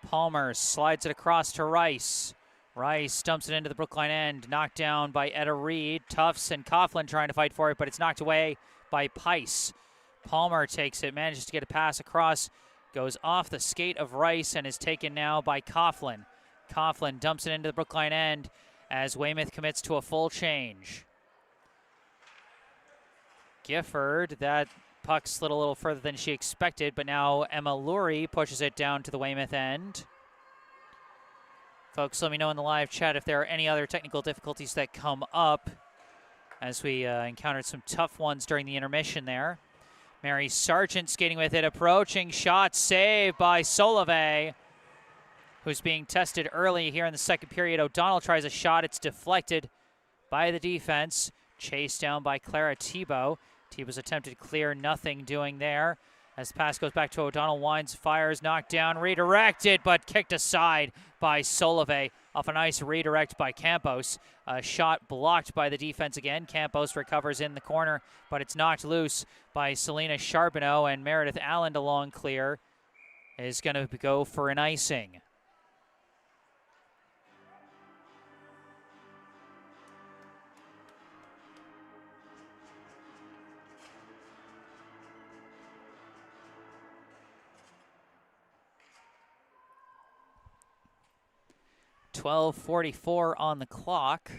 Palmer slides it across to Rice. Rice dumps it into the Brookline end, knocked down by Etta Reed. Tufts and Coughlin trying to fight for it, but it's knocked away by Pice. Palmer takes it, manages to get a pass across, goes off the skate of Rice and is taken now by Coughlin. Coughlin dumps it into the Brookline end as Weymouth commits to a full change. Gifford, that puck slid a little further than she expected, but now Emma Lurie pushes it down to the Weymouth end. Folks, let me know in the live chat if there are any other technical difficulties that come up, as we encountered some tough ones during the intermission there. Mary Sargent skating with it, approaching shot, saved by Solovey, who's being tested early here in the second period. O'Donnell tries a shot, it's deflected by the defense, chased down by Clara Tebow. Tebow's attempted clear, nothing doing there. As the pass goes back to O'Donnell, winds, fires, knocked down, redirected, but kicked aside by Solovey off a nice redirect by Campos. A shot blocked by the defense again. Campos recovers in the corner, but it's knocked loose by Selena Charbonneau, and Meredith Allen along clear is going to go for an icing. .12:44 on the clock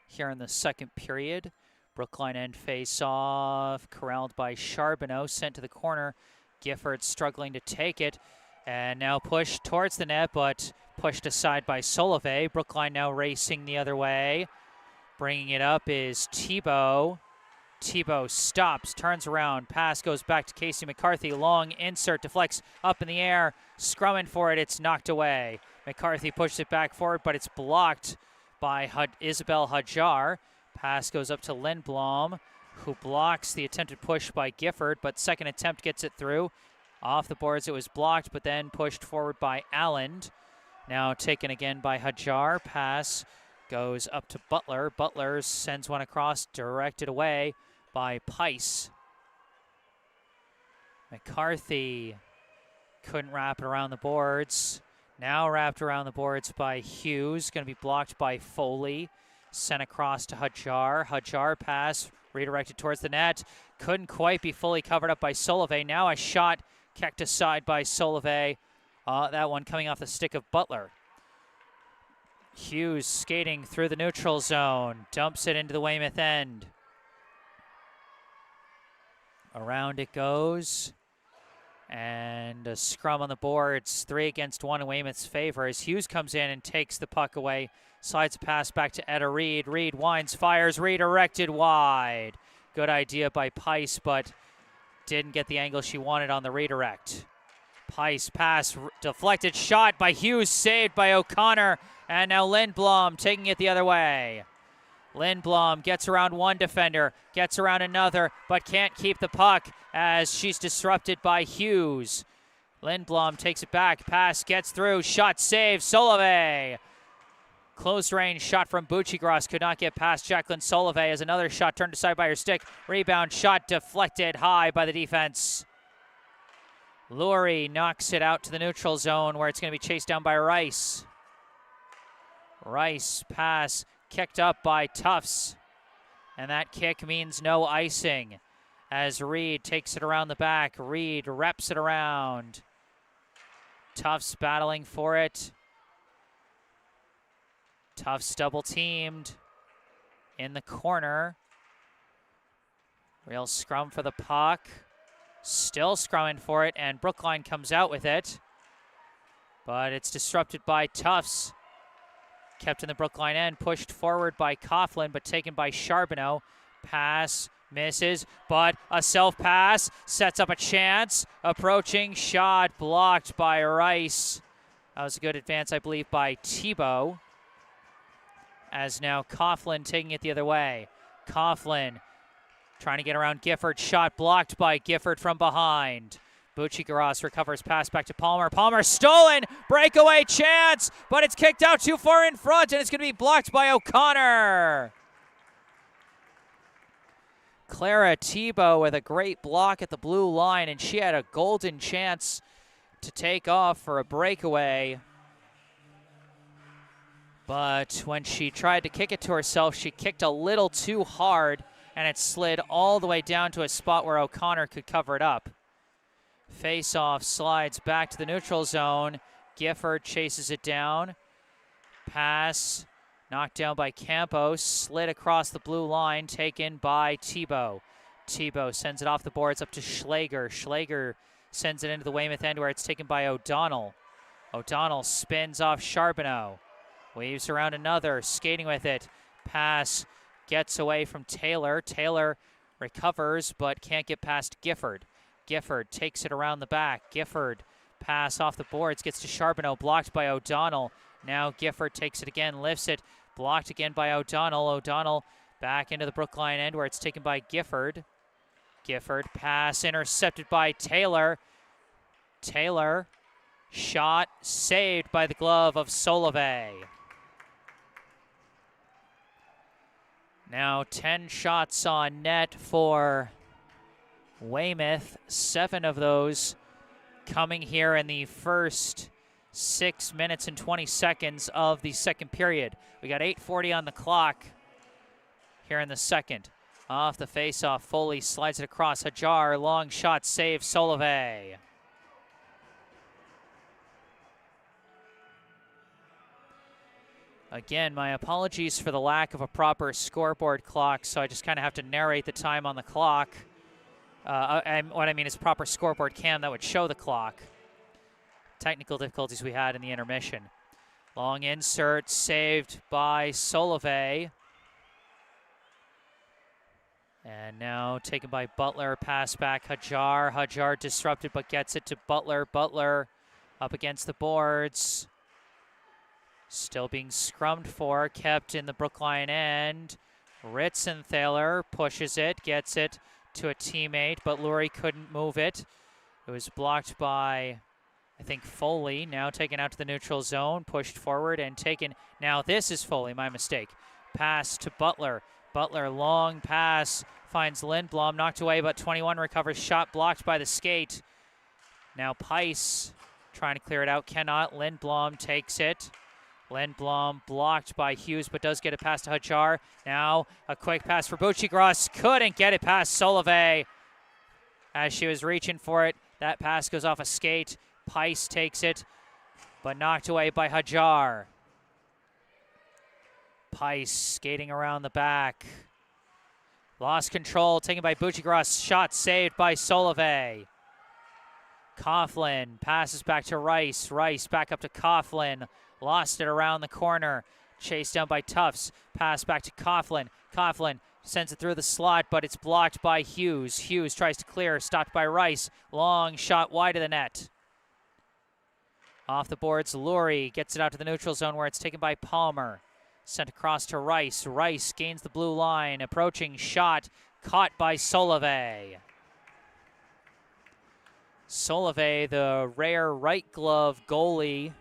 here in the second period. Brookline end face-off, corralled by Charbonneau, sent to the corner. Gifford struggling to take it, and now pushed towards the net, but pushed aside by Solovey. Brookline now racing the other way. Bringing it up is Tebow. Tebow stops, turns around, pass goes back to Casey McCarthy. Long insert, deflects up in the air, scrumming for it, it's knocked away. McCarthy pushes it back forward, but it's blocked by Isabel Hajar. Pass goes up to Lindblom, who blocks the attempted push by Gifford, but second attempt gets it through. Off the boards, it was blocked, but then pushed forward by Allen. Now taken again by Hajar. Pass goes up to Butler. Butler sends one across, directed away by Pice. McCarthy couldn't wrap it around the boards. Now wrapped around the boards by Hughes. Going to be blocked by Foley. Sent across to Hajar. Hajar pass redirected towards the net. Couldn't quite be fully covered up by Solovey. Now a shot kicked aside by Solovey. That one coming off the stick of Butler. Hughes skating through the neutral zone. Dumps it into the Weymouth end. Around it goes. And a scrum on the boards, 3 against 1 in Weymouth's favor as Hughes comes in and takes the puck away. Slides a pass back to Etta Reed. Reed winds, fires, redirected wide. Good idea by Pice, but didn't get the angle she wanted on the redirect. Pice pass, deflected shot by Hughes, saved by O'Connor. And now Lindblom taking it the other way. Lindblom gets around one defender, gets around another, but can't keep the puck as she's disrupted by Hughes. Lindblom takes it back, pass gets through, shot saved, Solovey. Close range shot from Buccigross, could not get past Jacqueline Solovey as another shot turned aside by her stick. Rebound shot deflected high by the defense. Lurie knocks it out to the neutral zone where it's going to be chased down by Rice. Rice pass kicked up by Tufts, and that kick means no icing as Reed takes it around the back. Reed reps it around. Tufts battling for it. Tufts double teamed in the corner. Real scrum for the puck. Still scrumming for it, and Brookline comes out with it, but it's disrupted by Tufts. Kept in the Brookline end, pushed forward by Coughlin, but taken by Charbonneau. Pass misses, but a self-pass sets up a chance. Approaching shot blocked by Rice That was a good advance, I believe, by Tebow. As now Coughlin taking it the other way. Coughlin trying to get around Gifford. Shot blocked by Gifford from behind. Bucci-Garras recovers pass back to Palmer. Palmer stolen! Breakaway chance! But it's kicked out too far in front, and it's going to be blocked by O'Connor. Clara Tebow with a great block at the blue line, and she had a golden chance to take off for a breakaway. But when she tried to kick it to herself, she kicked a little too hard, and it slid all the way down to a spot where O'Connor could cover it up. Face-off slides back to the neutral zone. Gifford chases it down. Pass knocked down by Campos, slid across the blue line, taken by Tebow. Tebow sends it off the boards up to Schlager. Schlager sends it into the Weymouth end where it's taken by O'Donnell. O'Donnell spins off Charbonneau. Weaves around another, skating with it. Pass gets away from Taylor. Taylor recovers but can't get past Gifford. Gifford takes it around the back. Gifford pass off the boards, gets to Charbonneau, blocked by O'Donnell. Now Gifford takes it again, lifts it, blocked again by O'Donnell. O'Donnell back into the Brookline end where it's taken by Gifford. Gifford pass intercepted by Taylor. Taylor shot saved by the glove of Solovey. Now 10 shots on net for Weymouth, 7 of those coming here in the first 6 minutes and 20 seconds of the second period. We got 8:40 on the clock here in the second. Off the face-off, Foley slides it across. Hajar, long shot, save Solovey. Again, my apologies for the lack of a proper scoreboard clock, so I just kind of have to narrate the time on the clock. And what I mean is proper scoreboard cam that would show the clock. Technical difficulties we had in the intermission. Long insert saved by Solovey. And now taken by Butler, pass back Hajar. Hajar disrupted but gets it to Butler. Butler up against the boards. Still being scrummed for, kept in the Brookline end. Ritzenthaler pushes it, gets it to a teammate, but Lurie couldn't move it. It was blocked by, I think, Foley. Now taken out to the neutral zone, pushed forward and taken. Now this is Foley, my mistake. Pass to Butler. Butler, long pass, finds Lindblom, knocked away, but 21 recovers, shot blocked by the skate. Now Pice trying to clear it out, cannot. Lindblom takes it. Lindblom blocked by Hughes, but does get it past to Hajar. Now a quick pass for Bucci-Garras. Couldn't get it past Solovey as she was reaching for it. That pass goes off a skate. Pice takes it, but knocked away by Hajar. Pice skating around the back. Lost control, taken by Bucci-Garras. Shot saved by Solovey. Coughlin passes back to Rice. Rice back up to Coughlin. Lost it around the corner. Chased down by Tufts. Pass back to Coughlin. Coughlin sends it through the slot, but it's blocked by Hughes. Hughes tries to clear, stopped by Rice. Long shot wide of the net. Off the boards, Lurie gets it out to the neutral zone where it's taken by Palmer. Sent across to Rice. Rice gains the blue line. Approaching shot, caught by Solovey. Solovey, the rare right glove goalie,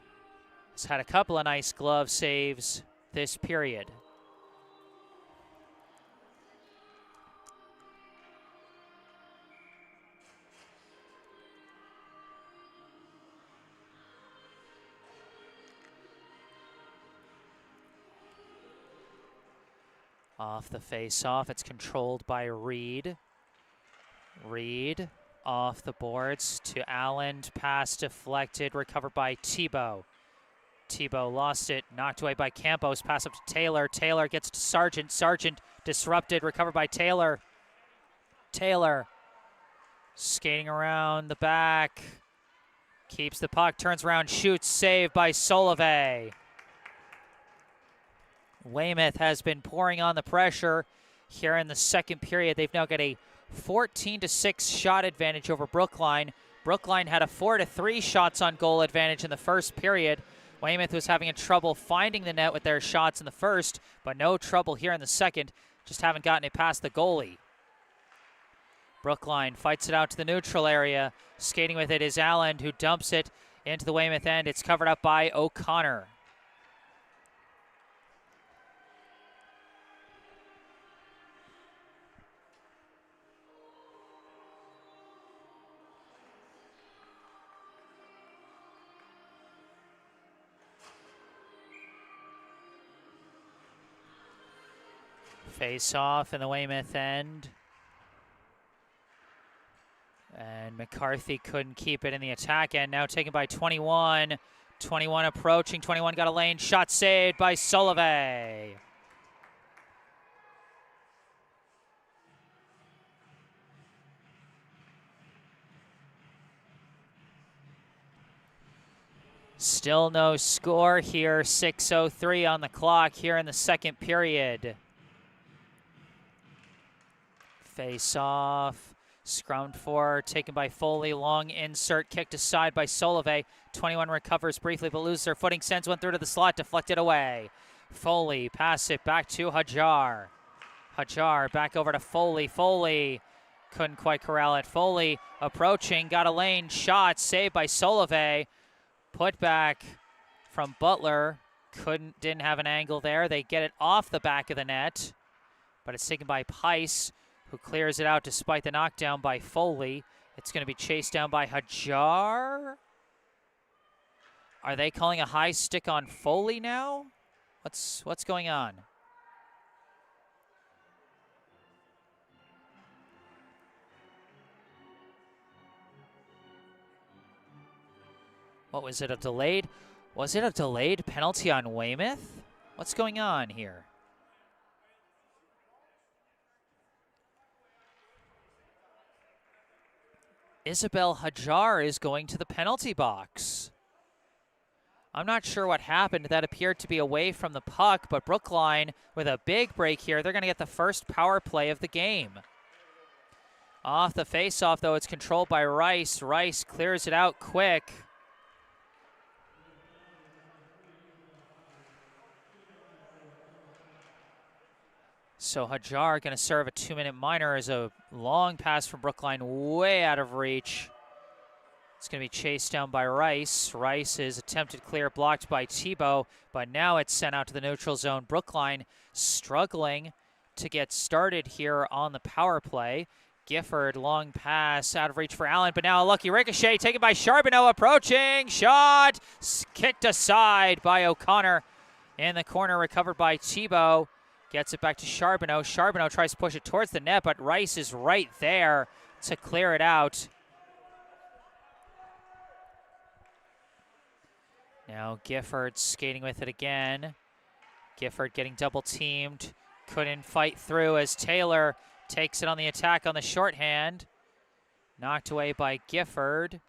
has had a couple of nice glove saves this period. Off the face-off, it's controlled by Reed. Reed off the boards to Allen, pass deflected, recovered by Tebow. Tebow lost it, knocked away by Campos, pass up to Taylor. Taylor gets to Sargent. Sargent disrupted, recovered by Taylor. Taylor skating around the back, keeps the puck, turns around, shoots, saved by Solovey. Weymouth has been pouring on the pressure here in the second period. They've now got a 14-6 shot advantage over Brookline. Brookline had a 4-3 shots on goal advantage in the first period. Weymouth was having trouble finding the net with their shots in the first, but no trouble here in the second. Just haven't gotten it past the goalie. Brookline fights it out to the neutral area. Skating with it is Allen, who dumps it into the Weymouth end. It's covered up by O'Connor. Face off in the Weymouth end. And McCarthy couldn't keep it in the attack end. Now taken by 21. 21 approaching. 21 got a lane. Shot saved by Solovay. Still no score here. 6:03 on the clock here in the second period. Face off, scrummed for, taken by Foley, long insert, kicked aside by Solovay. 21 recovers briefly but loses their footing, sends one through to the slot, deflected away. Foley pass it back to Hajar. Hajar back over to Foley. Foley couldn't quite corral it. Foley approaching, got a lane, shot, saved by Solovay. Put back from Butler, didn't have an angle there. They get it off the back of the net, but it's taken by Pice, who clears it out despite the knockdown by Foley. It's going to be chased down by Hajar. Are they calling a high stick on Foley now? What's going on? What was it, a delayed? Was it a delayed penalty on Weymouth? What's going on here? Isabel Hajar is going to the penalty box. I'm not sure what happened. That appeared to be away from the puck, but Brookline with a big break here. They're going to get the first power play of the game. Off the face-off, though, it's controlled by Rice. Rice clears it out quick. So Hajar going to serve a 2-minute minor as a long pass from Brookline, way out of reach. It's going to be chased down by Rice. Rice's attempted clear blocked by Tebow, but now it's sent out to the neutral zone. Brookline struggling to get started here on the power play. Gifford, long pass, out of reach for Allen, but now a lucky ricochet taken by Charbonneau, approaching, shot, kicked aside by O'Connor. In the corner, recovered by Tebow. Gets it back to Charbonneau. Charbonneau tries to push it towards the net, but Rice is right there to clear it out. Now Gifford skating with it again. Gifford getting double teamed. Couldn't fight through as Taylor takes it on the attack on the shorthand. Knocked away by Gifford.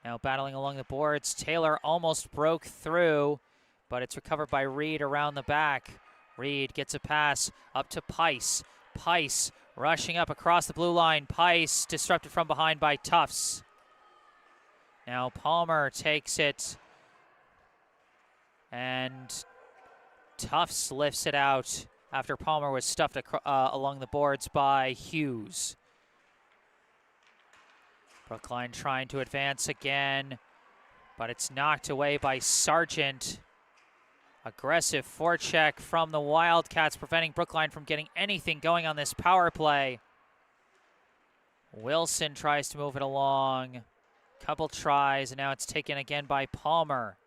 Now battling along the boards. Taylor almost broke through, but it's recovered by Reed around the back. Reed gets a pass up to Pice. Pice rushing up across the blue line. Pice disrupted from behind by Tufts. Now Palmer takes it, and Tufts lifts it out after Palmer was stuffed along the boards by Hughes. Brookline trying to advance again, but it's knocked away by Sargent. Aggressive forecheck from the Wildcats, preventing Brookline from getting anything going on this power play. Wilson tries to move it along. Couple tries, and now it's taken again by Palmer.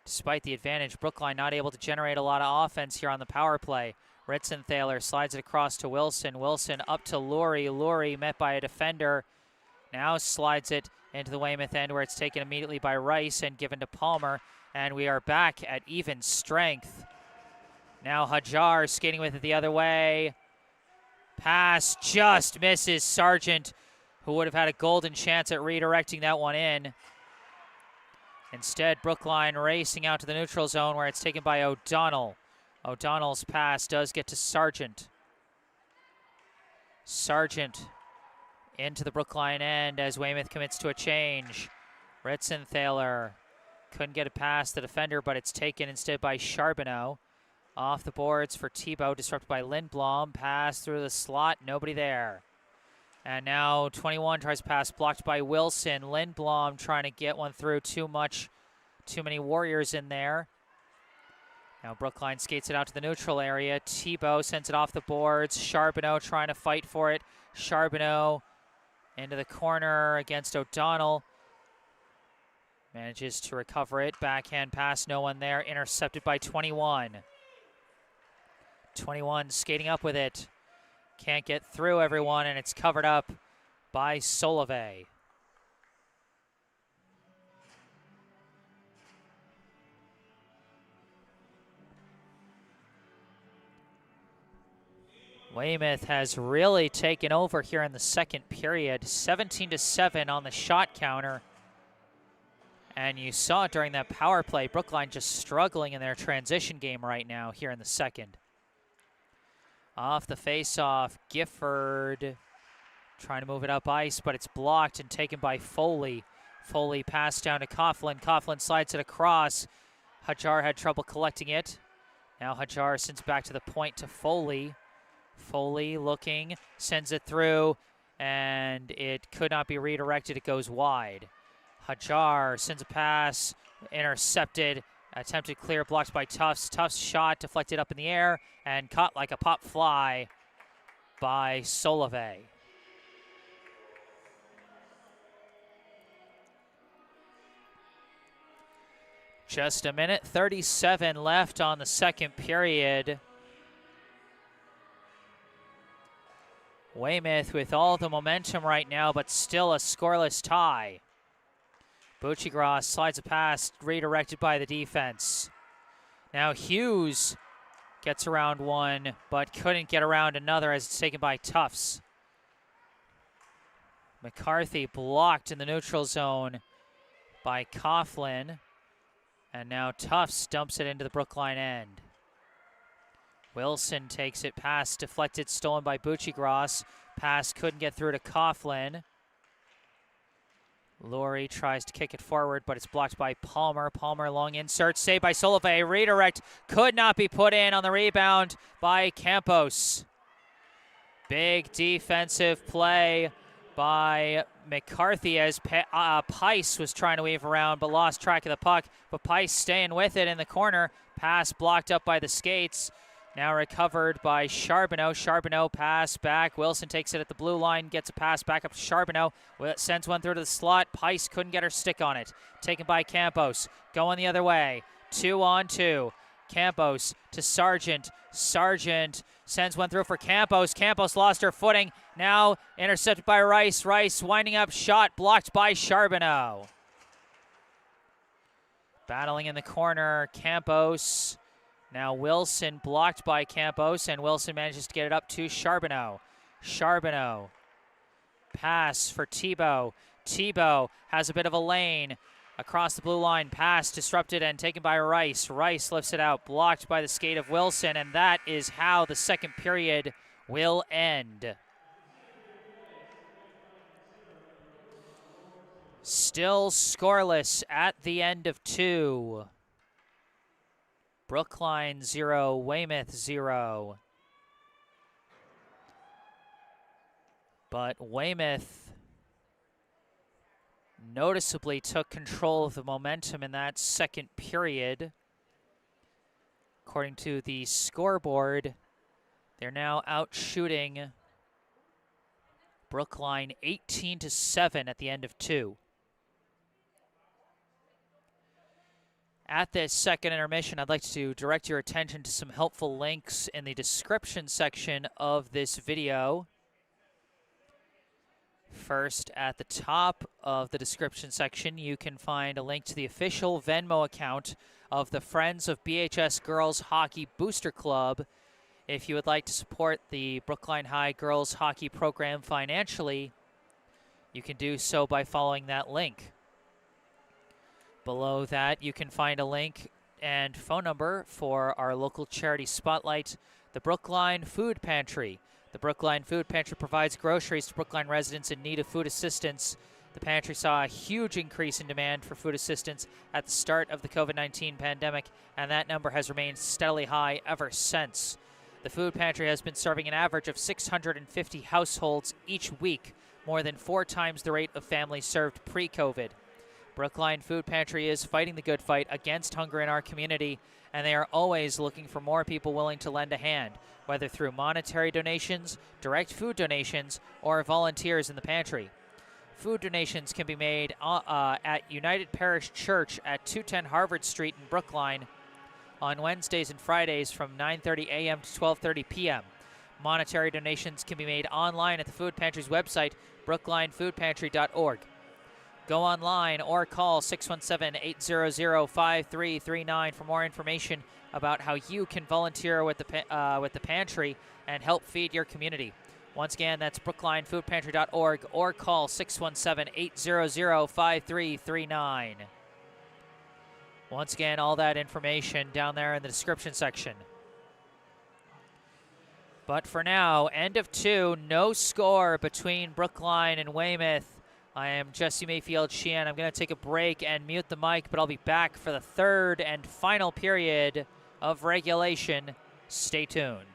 Despite the advantage, Brookline not able to generate a lot of offense here on the power play. Ritzenthaler slides it across to Wilson. Wilson up to Lurie. Lurie met by a defender. Now slides it into the Weymouth end, where it's taken immediately by Rice and given to Palmer. And we are back at even strength. Now Hajar skating with it the other way. Pass just misses Sargent, who would have had a golden chance at redirecting that one in. Instead, Brookline racing out to the neutral zone, where it's taken by O'Donnell. O'Donnell's pass does get to Sargent. Sargent into the Brookline end as Weymouth commits to a change. Ritzenthaler couldn't get it past the defender, but it's taken instead by Charbonneau. Off the boards for Thibault, disrupted by Lindblom. Pass through the slot, nobody there. And now 21 tries to pass, blocked by Wilson. Lindblom trying to get one through, too many Warriors in there. Now Brookline skates it out to the neutral area. Thibault sends it off the boards. Charbonneau trying to fight for it. Charbonneau into the corner against O'Donnell. Manages to recover it. Backhand pass, no one there. Intercepted by 21. 21 skating up with it. Can't get through everyone, and it's covered up by Solove. Weymouth has really taken over here in the second period. 17-7 on the shot counter. And you saw during that power play, Brookline just struggling in their transition game right now here in the second. Off the face-off, Gifford trying to move it up ice, but it's blocked and taken by Foley. Foley passed down to Coughlin. Coughlin slides it across. Hajar had trouble collecting it. Now Hajar sends back to the point to Foley. Foley looking, sends it through, and it could not be redirected. It goes wide. Hajar sends a pass, intercepted, attempted clear, blocked by Tufts. Tufts shot, deflected up in the air, and caught like a pop fly by Solove. Just a minute 37 left on the second period. Weymouth with all the momentum right now, but still a scoreless tie. Buccigross slides a pass, redirected by the defense. Now Hughes gets around one, but couldn't get around another as it's taken by Tufts. McCarthy blocked in the neutral zone by Coughlin. And now Tufts dumps it into the Brookline end. Wilson takes it, pass deflected, stolen by Buccigross. Pass couldn't get through to Coughlin. Laurie tries to kick it forward, but it's blocked by Palmer. Palmer long insert, saved by Solove. Redirect could not be put in on the rebound by Campos. Big defensive play by McCarthy as Pice was trying to weave around but lost track of the puck. But Pice staying with it in the corner. Pass blocked up by the skates. Now recovered by Charbonneau. Charbonneau pass back. Wilson takes it at the blue line, gets a pass back up to Charbonneau. Sends one through to the slot. Pice couldn't get her stick on it. Taken by Campos. Going the other way. 2-on-2. Campos to Sargent. Sargent sends one through for Campos. Campos lost her footing. Now intercepted by Rice. Rice winding up shot blocked by Charbonneau. Battling in the corner. Campos. Now Wilson blocked by Campos, and Wilson manages to get it up to Charbonneau. Charbonneau. Pass for Thibault. Thibault has a bit of a lane across the blue line. Pass disrupted and taken by Rice. Rice lifts it out, blocked by the skate of Wilson, and that is how the second period will end. Still scoreless at the end of two. Brookline 0, Weymouth 0. But Weymouth noticeably took control of the momentum in that second period. According to the scoreboard, they're now out shooting Brookline 18-7 at the end of two. At this second intermission, I'd like to direct your attention to some helpful links in the description section of this video. First, at the top of the description section, you can find a link to the official Venmo account of the Friends of BHS Girls Hockey Booster Club. If you would like to support the Brookline High Girls Hockey program financially, you can do so by following that link. Below that, you can find a link and phone number for our local charity spotlight, the Brookline Food Pantry. The Brookline Food Pantry provides groceries to Brookline residents in need of food assistance. The pantry saw a huge increase in demand for food assistance at the start of the COVID-19 pandemic, and that number has remained steadily high ever since. The food pantry has been serving an average of 650 households each week, more than 4 times the rate of families served pre-COVID. Brookline Food Pantry is fighting the good fight against hunger in our community, and they are always looking for more people willing to lend a hand, whether through monetary donations, direct food donations, or volunteers in the pantry. Food donations can be made at United Parish Church at 210 Harvard Street in Brookline on Wednesdays and Fridays from 9:30 a.m. to 12:30 p.m. Monetary donations can be made online at the food pantry's website, brooklinefoodpantry.org. Go online or call 617-800-5339 for more information about how you can volunteer with the pantry and help feed your community. Once again, that's brooklinefoodpantry.org or call 617-800-5339. Once again, all that information down there in the description section. But for now, end of 2, no score between Brookline and Weymouth. I am Jesse Mayfield-Sheehan. I'm going to take a break and mute the mic, but I'll be back for the third and final period of regulation. Stay tuned.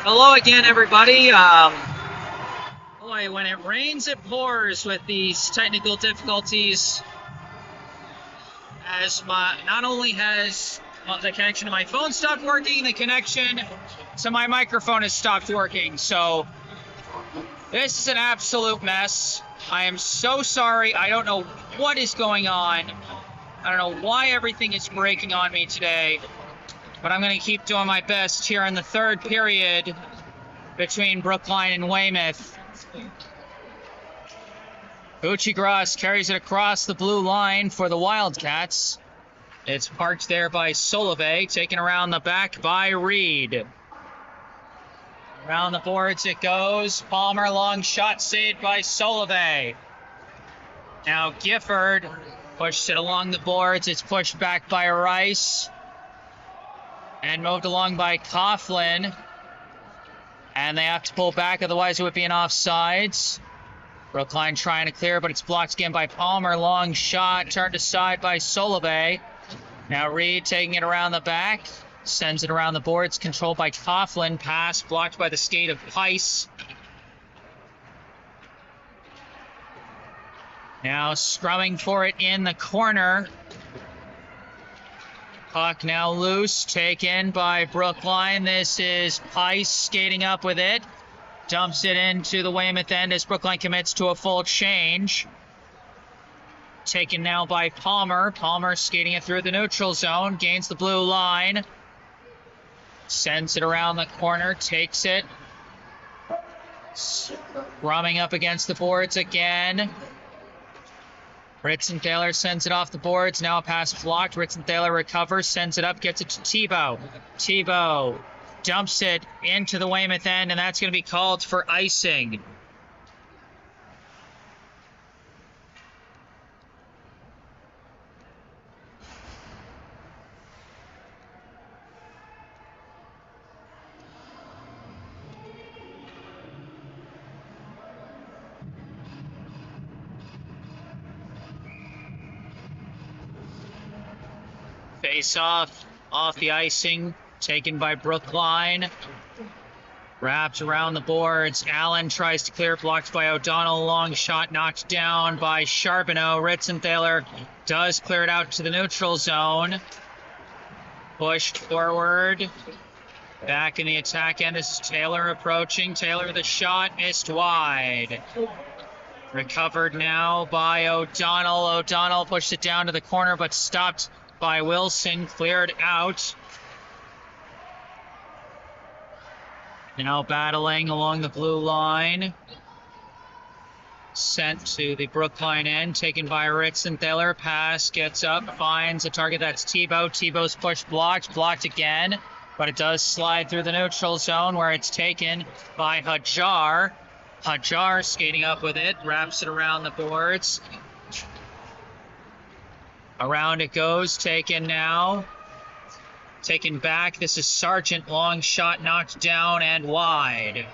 Hello again, everybody. Boy, when it rains, it pours with these technical difficulties. As not only has the connection to my phone stopped working, the connection to my microphone has stopped working. So this is an absolute mess. I am so sorry. I don't know what is going on. I don't know why everything is breaking on me today. But I'm going to keep doing my best here in the third period between Brookline and Weymouth. Uchi-Gross carries it across the blue line for the Wildcats. It's parked there by Solove, taken around the back by Reed. Around the boards it goes. Palmer, long shot saved by Solove. Now Gifford pushed it along the boards. It's pushed back by Rice. And moved along by Coughlin. And they have to pull back, otherwise it would be an offsides. Brookline trying to clear, but it's blocked again by Palmer. Long shot, turned aside by Solove. Now Reed taking it around the back. Sends it around the boards, controlled by Coughlin. Pass blocked by the skate of Pice. Now scrumming for it in the corner. Puck now loose, taken by Brookline. This is Pice skating up with it. Dumps it into the Weymouth end as Brookline commits to a full change. Taken now by Palmer. Palmer skating it through the neutral zone. Gains the blue line. Sends it around the corner. Takes it. Scrumming up against the boards again. Ritzenthaler sends it off the boards. Now a pass blocked. Ritzenthaler recovers, sends it up, gets it to Tebow. Tebow dumps it into the Weymouth end, and that's going to be called for icing. Face off the icing, taken by Brookline. Wrapped around the boards. Allen tries to clear, blocked by O'Donnell. Long shot knocked down by Charbonneau. Ritzenthaler does clear it out to the neutral zone. Pushed forward. Back in the attack end. This is Taylor approaching. Taylor the shot, missed wide. Recovered now by O'Donnell. O'Donnell pushed it down to the corner, but stopped by Wilson, cleared out. Now battling along the blue line. Sent to the Brookline end, taken by Ritzenthaler. Pass, gets up, finds a target. That's Tebow. Tebow's push blocked again, but it does slide through the neutral zone where it's taken by Hajar. Hajar skating up with it, wraps it around the boards. Around it goes, taken now. Taken back, this is Sargent, long shot knocked down and wide.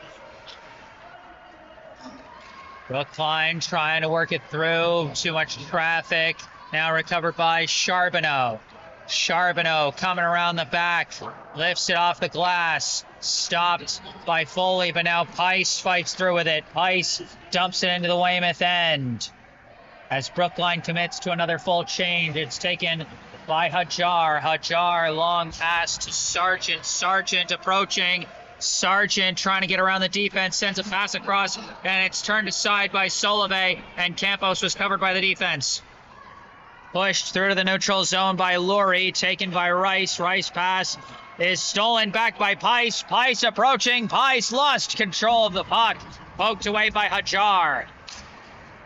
Brookline trying to work it through, too much traffic. Now recovered by Charbonneau. Charbonneau coming around the back, lifts it off the glass. Stopped by Foley, but now Pice fights through with it. Pice dumps it into the Weymouth end. As Brookline commits to another full change, it's taken by Hajar. Hajar, long pass to Sargent. Sargent approaching. Sargent trying to get around the defense, sends a pass across, and it's turned aside by Solove, and Campos was covered by the defense. Pushed through to the neutral zone by Lurie, taken by Rice. Rice pass is stolen back by Pice. Pice approaching. Pice lost control of the puck. Poked away by Hajar.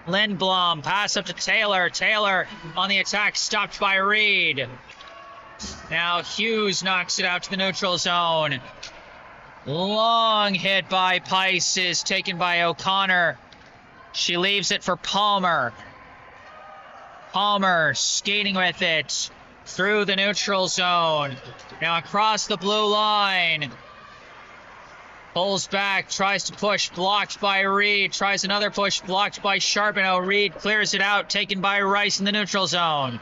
Lindblom, pass up to Taylor. Taylor on the attack, stopped by Reed. Now Hughes knocks it out to the neutral zone. Long hit by Pice is taken by O'Connor. She leaves it for Palmer. Palmer skating with it through the neutral zone. Now across the blue line. Pulls back, tries to push, blocked by Reed. Tries another push, blocked by Charbonneau. Reed clears it out, taken by Rice in the neutral zone.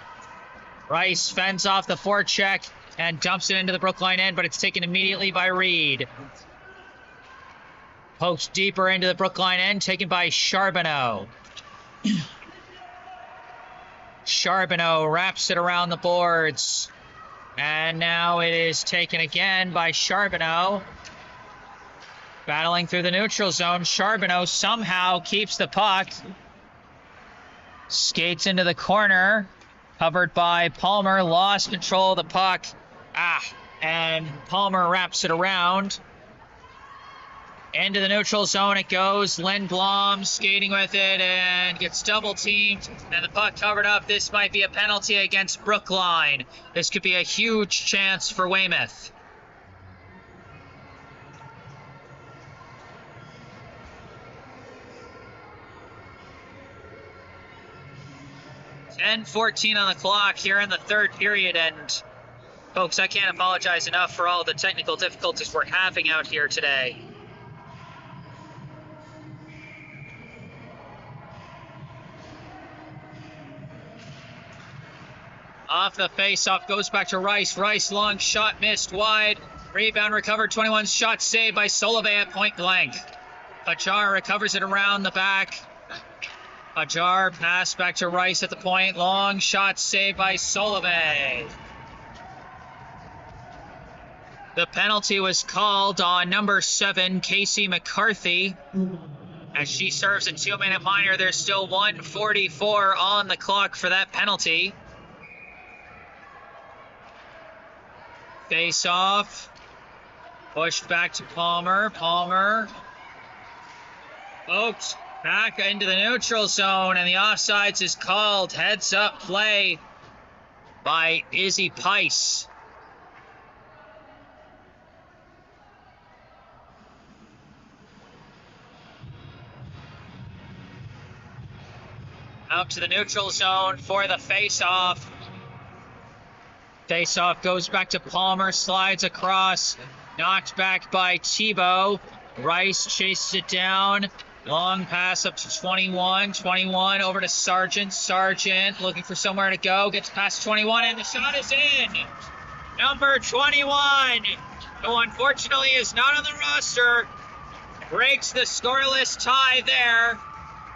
Rice fends off the forecheck and dumps it into the Brookline end, but it's taken immediately by Reed. Pokes deeper into the Brookline end, taken by Charbonneau. Charbonneau wraps it around the boards. And now it is taken again by Charbonneau. Battling through the neutral zone. Charbonneau somehow keeps the puck. Skates into the corner. Covered by Palmer. Lost control of the puck. And Palmer wraps it around. Into the neutral zone it goes. Lindblom skating with it and gets double teamed. And the puck covered up. This might be a penalty against Brookline. This could be a huge chance for Weymouth. .14 on the clock here in the third period, and folks, I can't apologize enough for all the technical difficulties we're having out here today. Off the face-off, goes back to Rice. Rice, long shot, missed wide. Rebound recovered, 21 shot saved by Solove at point blank. Ajar recovers it around the back. Ajar pass back to Rice at the point. Long shot saved by Solove. The penalty was called on number 7, Casey McCarthy. As she serves a 2-minute minor, there's still 1:44 on the clock for that penalty. Face off. Pushed back to Palmer. Palmer. Poked back into the neutral zone, and the offsides is called. Heads up play by Izzy Pice. Out to the neutral zone for the face-off. Face-off goes back to Palmer, slides across, knocked back by Thibault. Rice chases it down. Long pass up to 21. 21 over to Sargent. Sargent looking for somewhere to go. Gets past 21 and the shot is in. Number 21, who unfortunately is not on the roster, breaks the scoreless tie there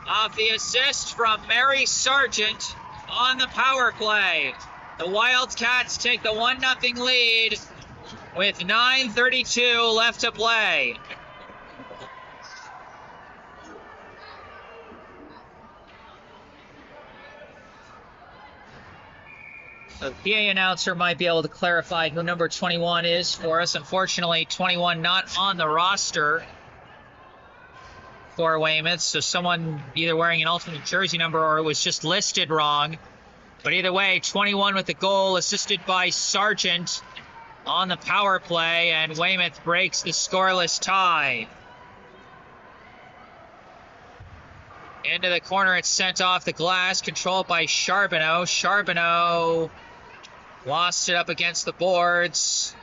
off the assist from Mary Sargent on the power play. The Wildcats take the 1-0 lead with 9:32 left to play. The PA announcer might be able to clarify who number 21 is for us. Unfortunately, 21 not on the roster for Weymouth, so someone either wearing an alternate jersey number or it was just listed wrong. But either way, 21 with the goal, assisted by Sargent on the power play, and Weymouth breaks the scoreless tie. Into the corner, it's sent off the glass, controlled by Charbonneau. Charbonneau lost it up against the boards.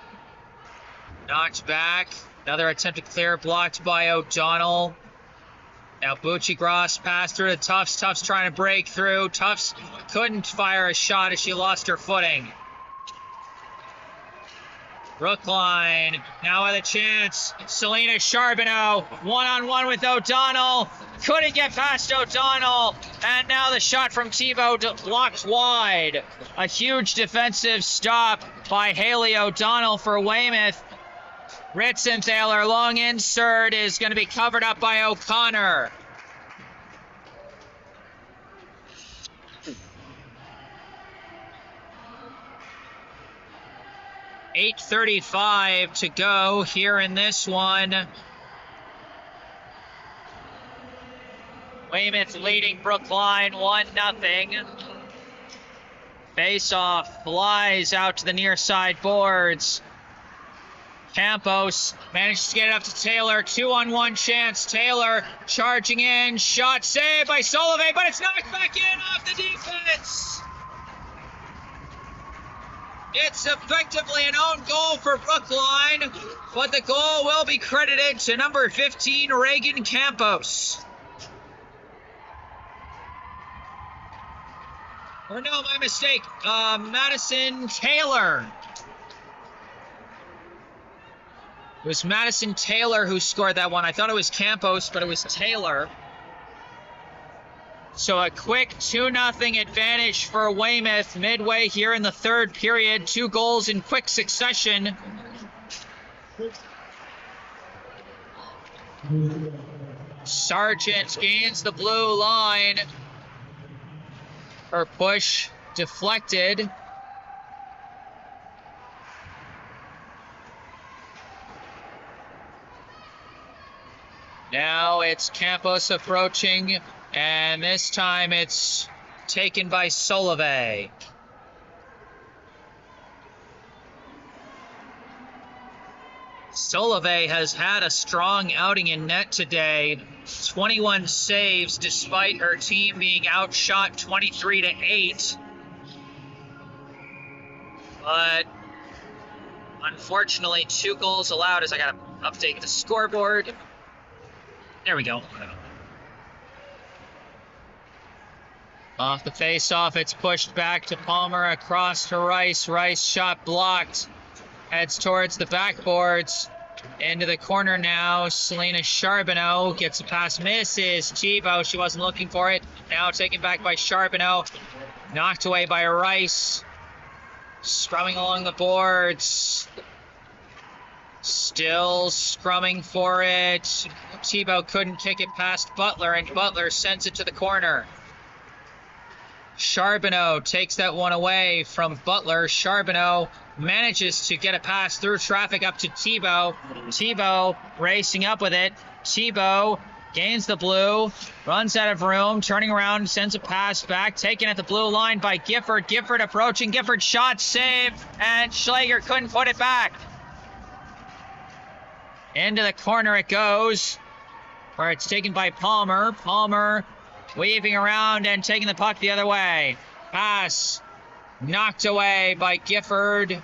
Knocked back. Another attempt to clear, blocked by O'Donnell. Now Bucci-Gross passed through to Tufts. Tufts trying to break through. Tufts couldn't fire a shot as she lost her footing. Brookline now with a chance. Selena Charbonneau one-on-one with O'Donnell. Couldn't get past O'Donnell. And now the shot from Thibault blocked wide. A huge defensive stop by Haley O'Donnell for Weymouth. Ritzenthaler, long insert, is going to be covered up by O'Connor. .8:35 to go here in this one. Weymouth leading Brookline 1-0. Face-off flies out to the near side boards. Campos manages to get it up to Taylor. 2-on-1 chance. Taylor charging in. Shot saved by Solove, but it's knocked back in off the defense. It's effectively an own goal for Brookline, but the goal will be credited to number 15, Reagan Campos. Or no, my mistake. Madison Taylor. It was Madison Taylor who scored that one. I thought it was Campos, but it was Taylor. So a quick 2-0 advantage for Weymouth midway here in the third period. 2 goals in quick succession. Sargent gains the blue line. Her push deflected. Now it's Campos approaching, and this time it's taken by Solove. Solove has had a strong outing in net today. 21 saves despite her team being outshot 23-8. But unfortunately, 2 goals allowed as I gotta update the scoreboard. There we go. Off the face-off, it's pushed back to Palmer, across to Rice. Rice shot blocked. Heads towards the backboards. Into the corner now. Selena Charbonneau gets a pass, misses. Thibault, she wasn't looking for it. Now taken back by Charbonneau. Knocked away by Rice. Scrumming along the boards. Still scrumming for it. Thibault couldn't kick it past Butler, and Butler sends it to the corner. Charbonneau takes that one away from Butler. Charbonneau manages to get a pass through traffic up to Thibault. Thibault racing up with it. Thibault gains the blue, runs out of room, turning around, sends a pass back, taken at the blue line by Gifford. Gifford approaching. Gifford shot, save, and Schlager couldn't put it back. Into the corner it goes, where it's taken by Palmer. Palmer weaving around and taking the puck the other way. Pass knocked away by Gifford.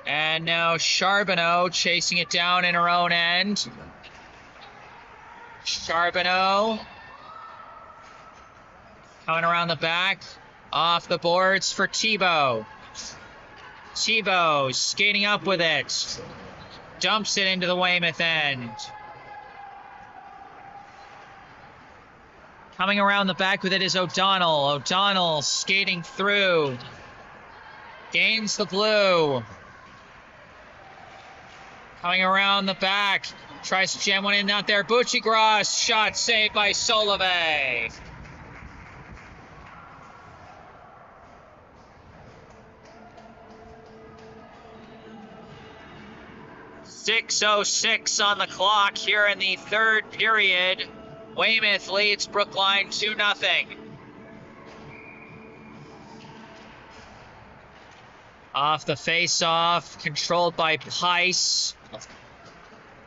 And now Charbonneau chasing it down in her own end. Charbonneau coming around the back. Off the boards for Thibault. Thibault skating up with it. Dumps it into the Weymouth end. Coming around the back with it is O'Donnell. O'Donnell skating through. Gains the blue. Coming around the back. Tries to jam one in out there. Bucci-Gross. Shot saved by Solove. .6:06 on the clock here in the third period. Weymouth leads Brookline 2-0. Off the face-off, controlled by Pice.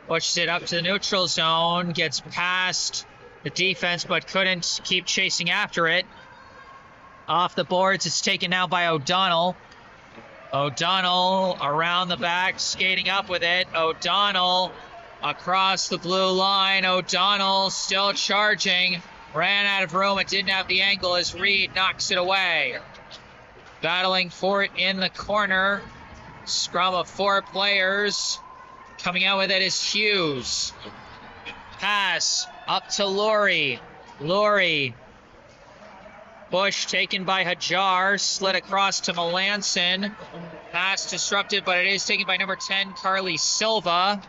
Pushes it up to the neutral zone, gets past the defense but couldn't keep chasing after it. Off the boards, it's taken now by O'Donnell. O'Donnell around the back, skating up with it. O'Donnell across the blue line. O'Donnell still charging. Ran out of room. It didn't have the angle as Reed knocks it away. Battling for it in the corner. Scrum of 4 players. Coming out with it is Hughes. Pass up to Laurie. Laurie. Bush taken by Hajar. Slid across to Melanson. Pass disrupted, but it is taken by number 10, Carly Silva.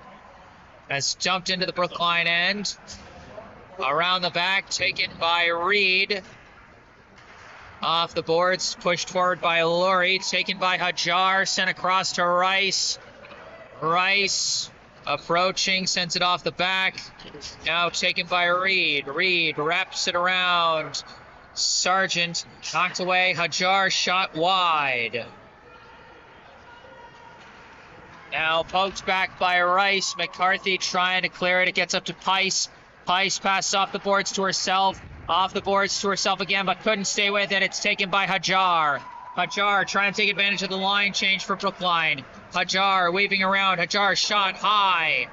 That's dumped into the Brookline end. Around the back, taken by Reed. Off the boards, pushed forward by Laurie. Taken by Hajar, sent across to Rice. Rice approaching, sends it off the back. Now taken by Reed. Reed wraps it around. Sargent knocked away. Hajar shot wide. Now poked back by Rice. McCarthy trying to clear it. It gets up to Pice. Pice passes off the boards to herself. Off the boards to herself again, but couldn't stay with it. It's taken by Hajar. Hajar trying to take advantage of the line change for Brookline. Hajar weaving around. Hajar shot high.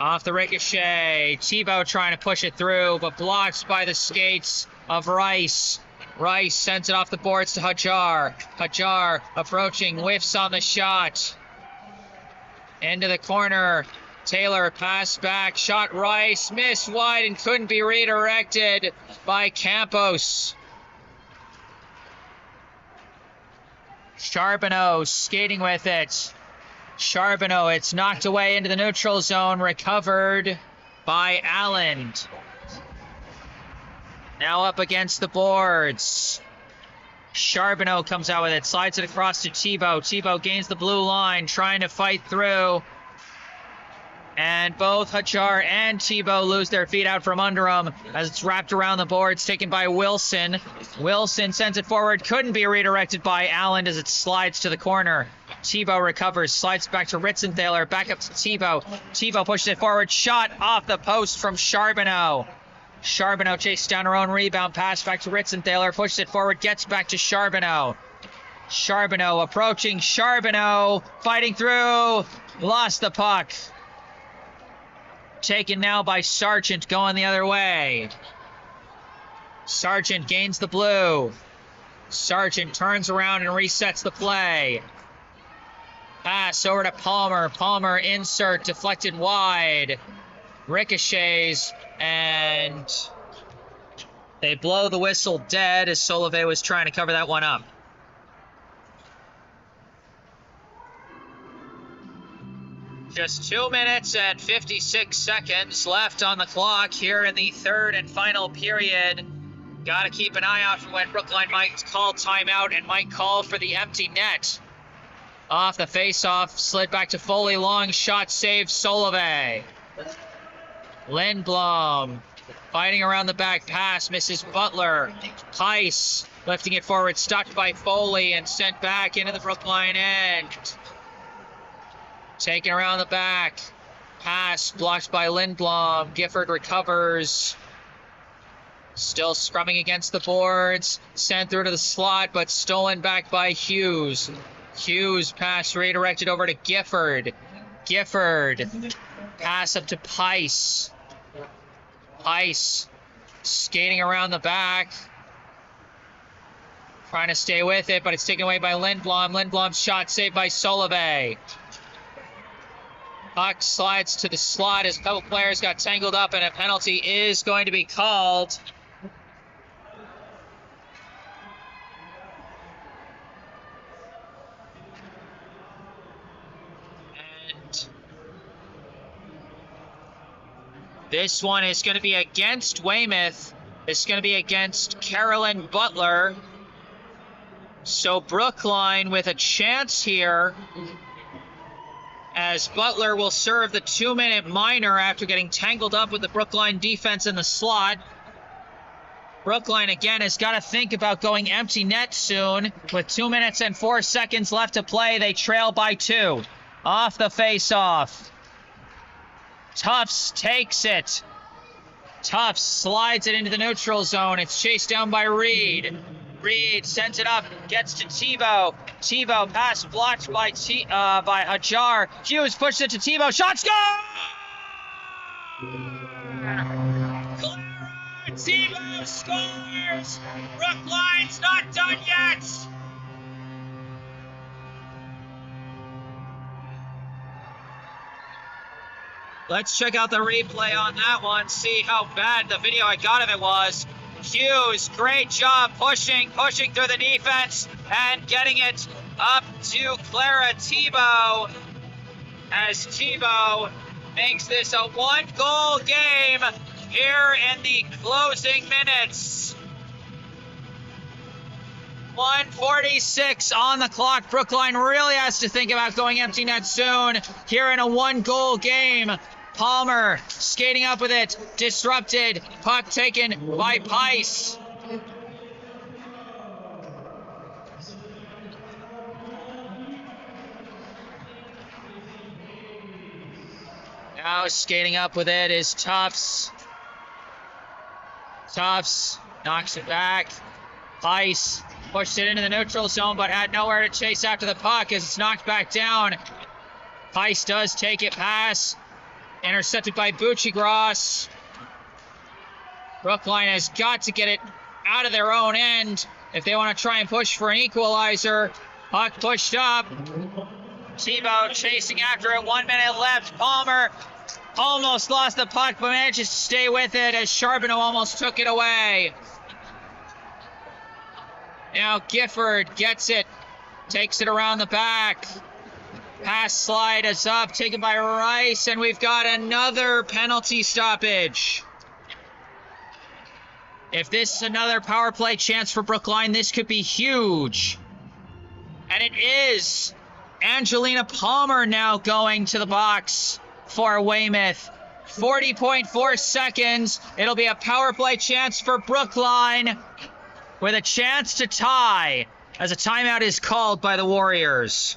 Off the ricochet. Thibault trying to push it through, but blocked by the skates of Rice. Rice sends it off the boards to Hajar. Hajar approaching, whiffs on the shot. Into the corner. Taylor pass back. Shot Rice. Missed wide and couldn't be redirected by Campos. Charbonneau skating with it. Charbonneau, it's knocked away into the neutral zone. Recovered by Allen. Now up against the boards. Charbonneau comes out with it, slides it across to Thibault. Thibault gains the blue line, trying to fight through. And both Hajar and Thibault lose their feet out from under him as it's wrapped around the boards, taken by Wilson. Wilson sends it forward, couldn't be redirected by Allen as it slides to the corner. Thibault recovers, slides back to Ritzenthaler, back up to Thibault. Thibault pushes it forward, shot off the post from Charbonneau. Charbonneau chased down her own rebound, pass back to Ritzenthaler, pushes it forward, gets back to Charbonneau. Charbonneau approaching, Charbonneau fighting through, lost the puck. Taken now by Sargent, going the other way. Sargent gains the blue. Sargent turns around and resets the play. Pass over to Palmer. Palmer insert, deflected wide. Ricochets, and they blow the whistle dead as Solovey was trying to cover that one up. Just 2 minutes and 56 seconds left on the clock here in the third and final period. Got to keep an eye out for when Brookline might call timeout and might call for the empty net. Off the face-off, slid back to Foley, long shot, saved Solovey. Lindblom fighting around the back, pass, misses Butler. Heiss lifting it forward, stopped by Foley and sent back into the Brookline end. Taken around the back. Pass blocked by Lindblom. Gifford recovers. Still scrumming against the boards. Sent through to the slot, but stolen back by Hughes. Hughes pass redirected over to Gifford. Gifford. Pass up to Pice. Pice skating around the back. Trying to stay with it, but it's taken away by Lindblom. Lindblom's shot saved by Solovey. Puck slides to the slot as a couple players got tangled up, and a penalty is going to be called. And this one is going to be against Weymouth. It's going to be against Carolyn Butler. So Brookline with a chance here, as Butler will serve the 2-minute minor after getting tangled up with the Brookline defense in the slot. Brookline, again, has got to think about going empty net soon. With 2 minutes and 4 seconds left to play, they trail by 2. Off the face-off. Tufts takes it. Tufts slides it into the neutral zone. It's chased down by Reed. Reed sends it up, gets to Thibault. Thibault pass blocked by Hajar. Hughes pushes it to Thibault. Shots go! Clara! Thibault scores! Brookline's not done yet! Let's check out the replay on that one, see how bad the video I got of it was. Hughes, great job pushing through the defense and getting it up to Clara Thibault, as Thibault makes this a 1-goal game here in the closing minutes. 1:46 on the clock. Brookline really has to think about going empty net soon here in a 1-goal game. Palmer skating up with it, disrupted, puck taken by Pice. Now skating up with it is Tufts. Tufts knocks it back. Pice pushed it into the neutral zone, but had nowhere to chase after the puck as it's knocked back down. Pice does take it, pass. Intercepted by Buccigross. Brookline has got to get it out of their own end if they want to try and push for an equalizer. Puck pushed up. Tebow chasing after it. 1 minute left. Palmer almost lost the puck, but manages to stay with it as Charbonneau almost took it away. Now Gifford gets it. Takes it around the back. Pass slide is up, taken by Rice, and we've got another penalty stoppage. If this is another power play chance for Brookline, this could be huge. And it is. Angelina Palmer now going to the box for Weymouth. 40.4 seconds. It'll be a power play chance for Brookline with a chance to tie as a timeout is called by the Warriors.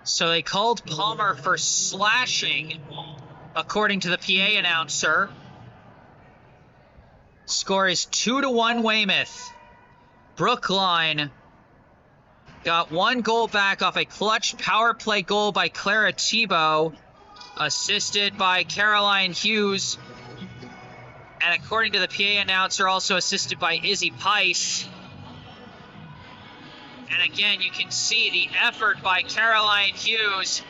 So they called Palmer for slashing, according to the PA announcer. Score is 2-1 Weymouth. Brookline got 1 goal back off a clutch power play goal by Clara Tebow, assisted by Caroline Hughes, and according to the PA announcer, also assisted by Izzy Pice. And again, you can see the effort by Caroline Hughes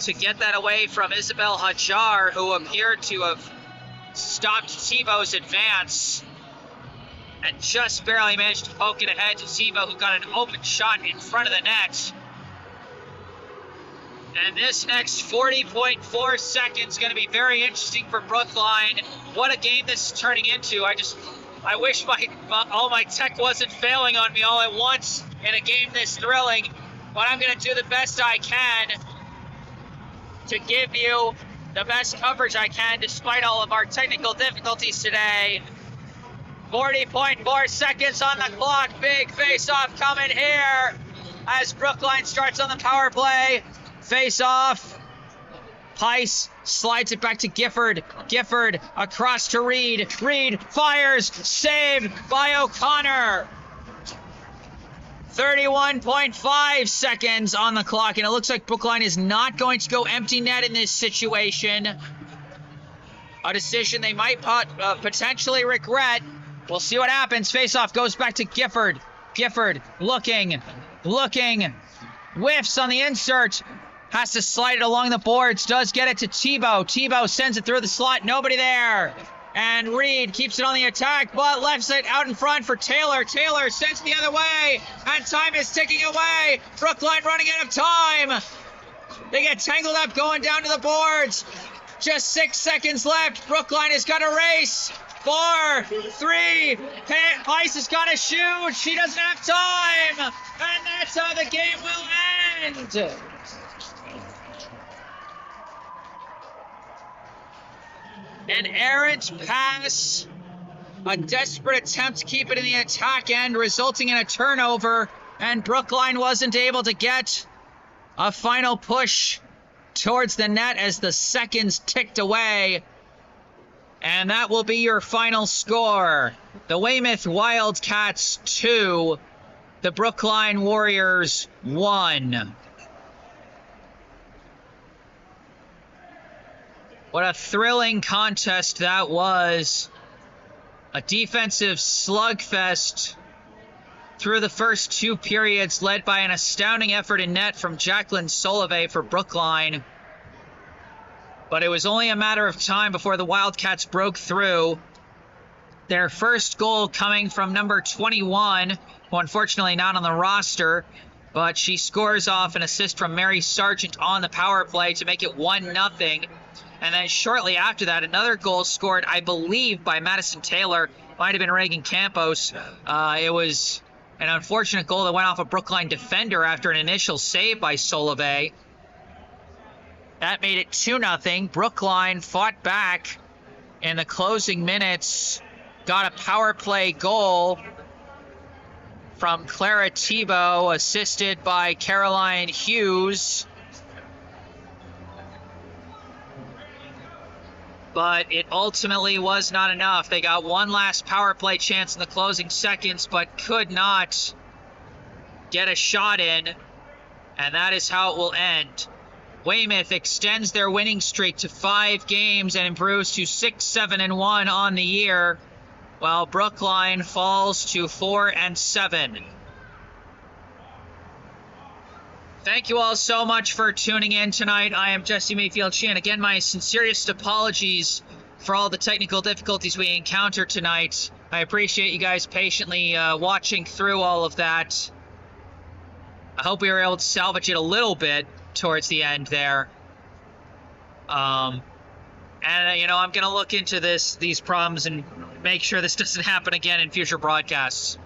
to get that away from Isabel Hajar, who appeared to have stopped Tebow's advance and just barely managed to poke it ahead to Tebow, who got an open shot in front of the net. And this next 40.4 seconds is going to be very interesting for Brookline. What a game this is turning into. I wish all my tech wasn't failing on me all at once in a game this thrilling, but I'm going to do the best I can to give you the best coverage I can despite all of our technical difficulties today. 40.4 seconds on the clock. Big face-off coming here as Brookline starts on the power play. Face-off. Pice slides it back to Gifford. Gifford across to Reed. Reed fires. Saved by O'Connor. 31.5 seconds on the clock, and it looks like Brookline is not going to go empty net in this situation. A decision they might potentially regret. We'll see what happens. Faceoff goes back to Gifford. Gifford looking, whiffs on the insert. Has to slide it along the boards. Does get it to Tebow. Tebow sends it through the slot. Nobody there. And Reed keeps it on the attack, but left it out in front for Taylor. Taylor sends it the other way, and time is ticking away. Brookline running out of time. They get tangled up going down to the boards. Just 6 seconds left. Brookline has got a race. 4, 3, Pice has got to shoot. She doesn't have time. And that's how the game will end. An errant pass, a desperate attempt to keep it in the attack end, resulting in a turnover, and Brookline wasn't able to get a final push towards the net as the seconds ticked away. And that will be your final score. The Weymouth Wildcats 2, the Brookline Warriors 1. What a thrilling contest that was. A defensive slugfest through the first 2 periods, led by an astounding effort in net from Jacqueline Solove for Brookline. But it was only a matter of time before the Wildcats broke through. Their first goal coming from number 21, who unfortunately not on the roster, but she scores off an assist from Mary Sargent on the power play to make it 1-0. And then shortly after that, another goal scored, I believe, by Madison Taylor. Might have been Reagan Campos. It was an unfortunate goal that went off a Brookline defender after an initial save by Solove. That made it 2-0. Brookline fought back in the closing minutes. Got a power play goal from Clara Tebow, assisted by Caroline Hughes. But it ultimately was not enough. They got one last power play chance in the closing seconds, but could not get a shot in, and that is how it will end. Weymouth extends their winning streak to 5 games and improves to 6-7-1 on the year, while Brookline falls to 4-7. Thank you all so much for tuning in tonight. I am Jesse Mayfield-Sheehan. Again, my sincerest apologies for all the technical difficulties we encountered tonight. I appreciate you guys patiently watching through all of that. I hope we were able to salvage it a little bit towards the end there. And you know, I'm going to look into these problems and make sure this doesn't happen again in future broadcasts.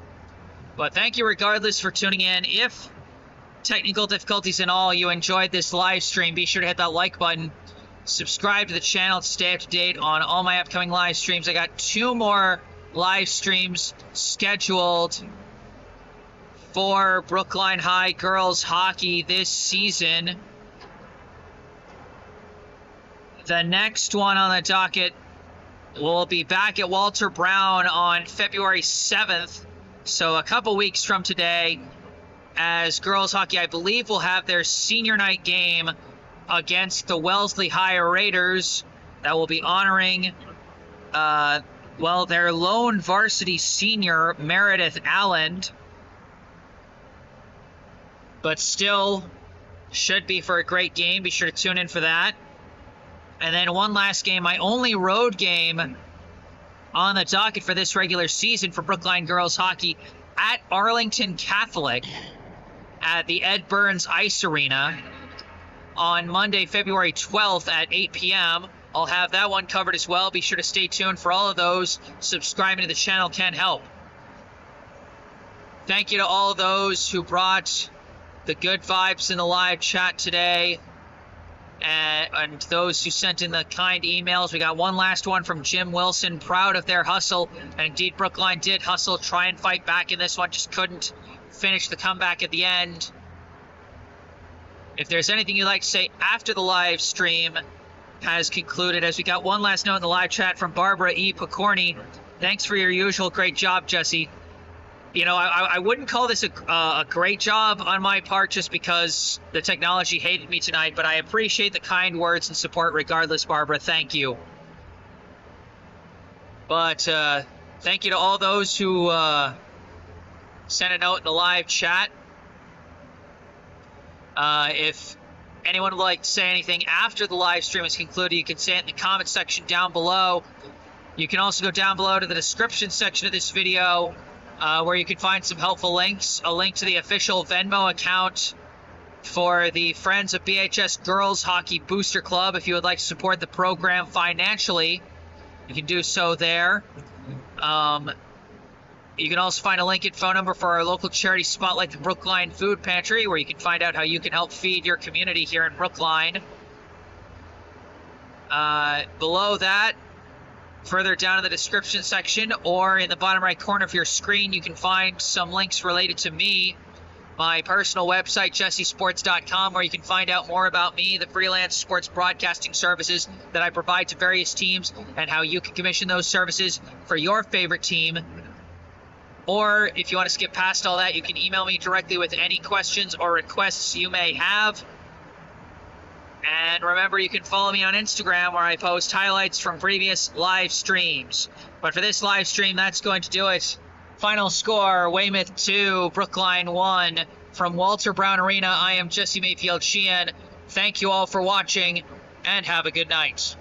But thank you regardless for tuning in. If technical difficulties and all, you enjoyed this live stream, be sure to hit that like button. Subscribe to the channel to stay up to date on all my upcoming live streams. I got 2 more live streams scheduled for Brookline High girls hockey this season. The next one on the docket will be back at Walter Brown on February 7th, so a couple weeks from today, as girls hockey, I believe, will have their senior night game against the Wellesley High Raiders. That will be honoring their lone varsity senior, Meredith Allen. But still, should be for a great game. Be sure to tune in for that. And then one last game, my only road game on the docket for this regular season for Brookline girls hockey, at Arlington Catholic at the Ed Burns Ice Arena on Monday, February 12th at 8 p.m. I'll have that one covered as well. Be sure to stay tuned for all of those. Subscribing to the channel can help. Thank you to all those who brought the good vibes in the live chat today, and those who sent in the kind emails. We got one last one from Jim Wilson, proud of their hustle, and indeed Brookline did hustle, try and fight back in this one, just couldn't finish the comeback at the end. If there's anything you'd like to say after the live stream has concluded, as we got one last note in the live chat from Barbara E. Picorni. Thanks for your usual great job, Jesse. You know, I wouldn't call this a great job on my part just because the technology hated me tonight, but I appreciate the kind words and support regardless, Barbara. Thank you. But thank you to all those who sent a note in the live chat. If anyone would like to say anything after the live stream is concluded, you can say it in the comment section down below. You can also go down below to the description section of this video, where you can find some helpful links. A link to the official Venmo account for the Friends of BHS Girls Hockey Booster Club. If you would like to support the program financially, you can do so there. You can also find a link and phone number for our local charity spotlight, the Brookline Food Pantry, where you can find out how you can help feed your community here in Brookline. Below that, further down in the description section or in the bottom right corner of your screen, you can find some links related to me, my personal website, jessesports.com, where you can find out more about me, the freelance sports broadcasting services that I provide to various teams, and how you can commission those services for your favorite team. Or if you want to skip past all that, you can email me directly with any questions or requests you may have. And remember, you can follow me on Instagram, where I post highlights from previous live streams. But for this live stream, that's going to do it. Final score, Weymouth 2, Brookline 1. From Walter Brown Arena, I am Jesse Mayfield-Sheehan. Thank you all for watching, and have a good night.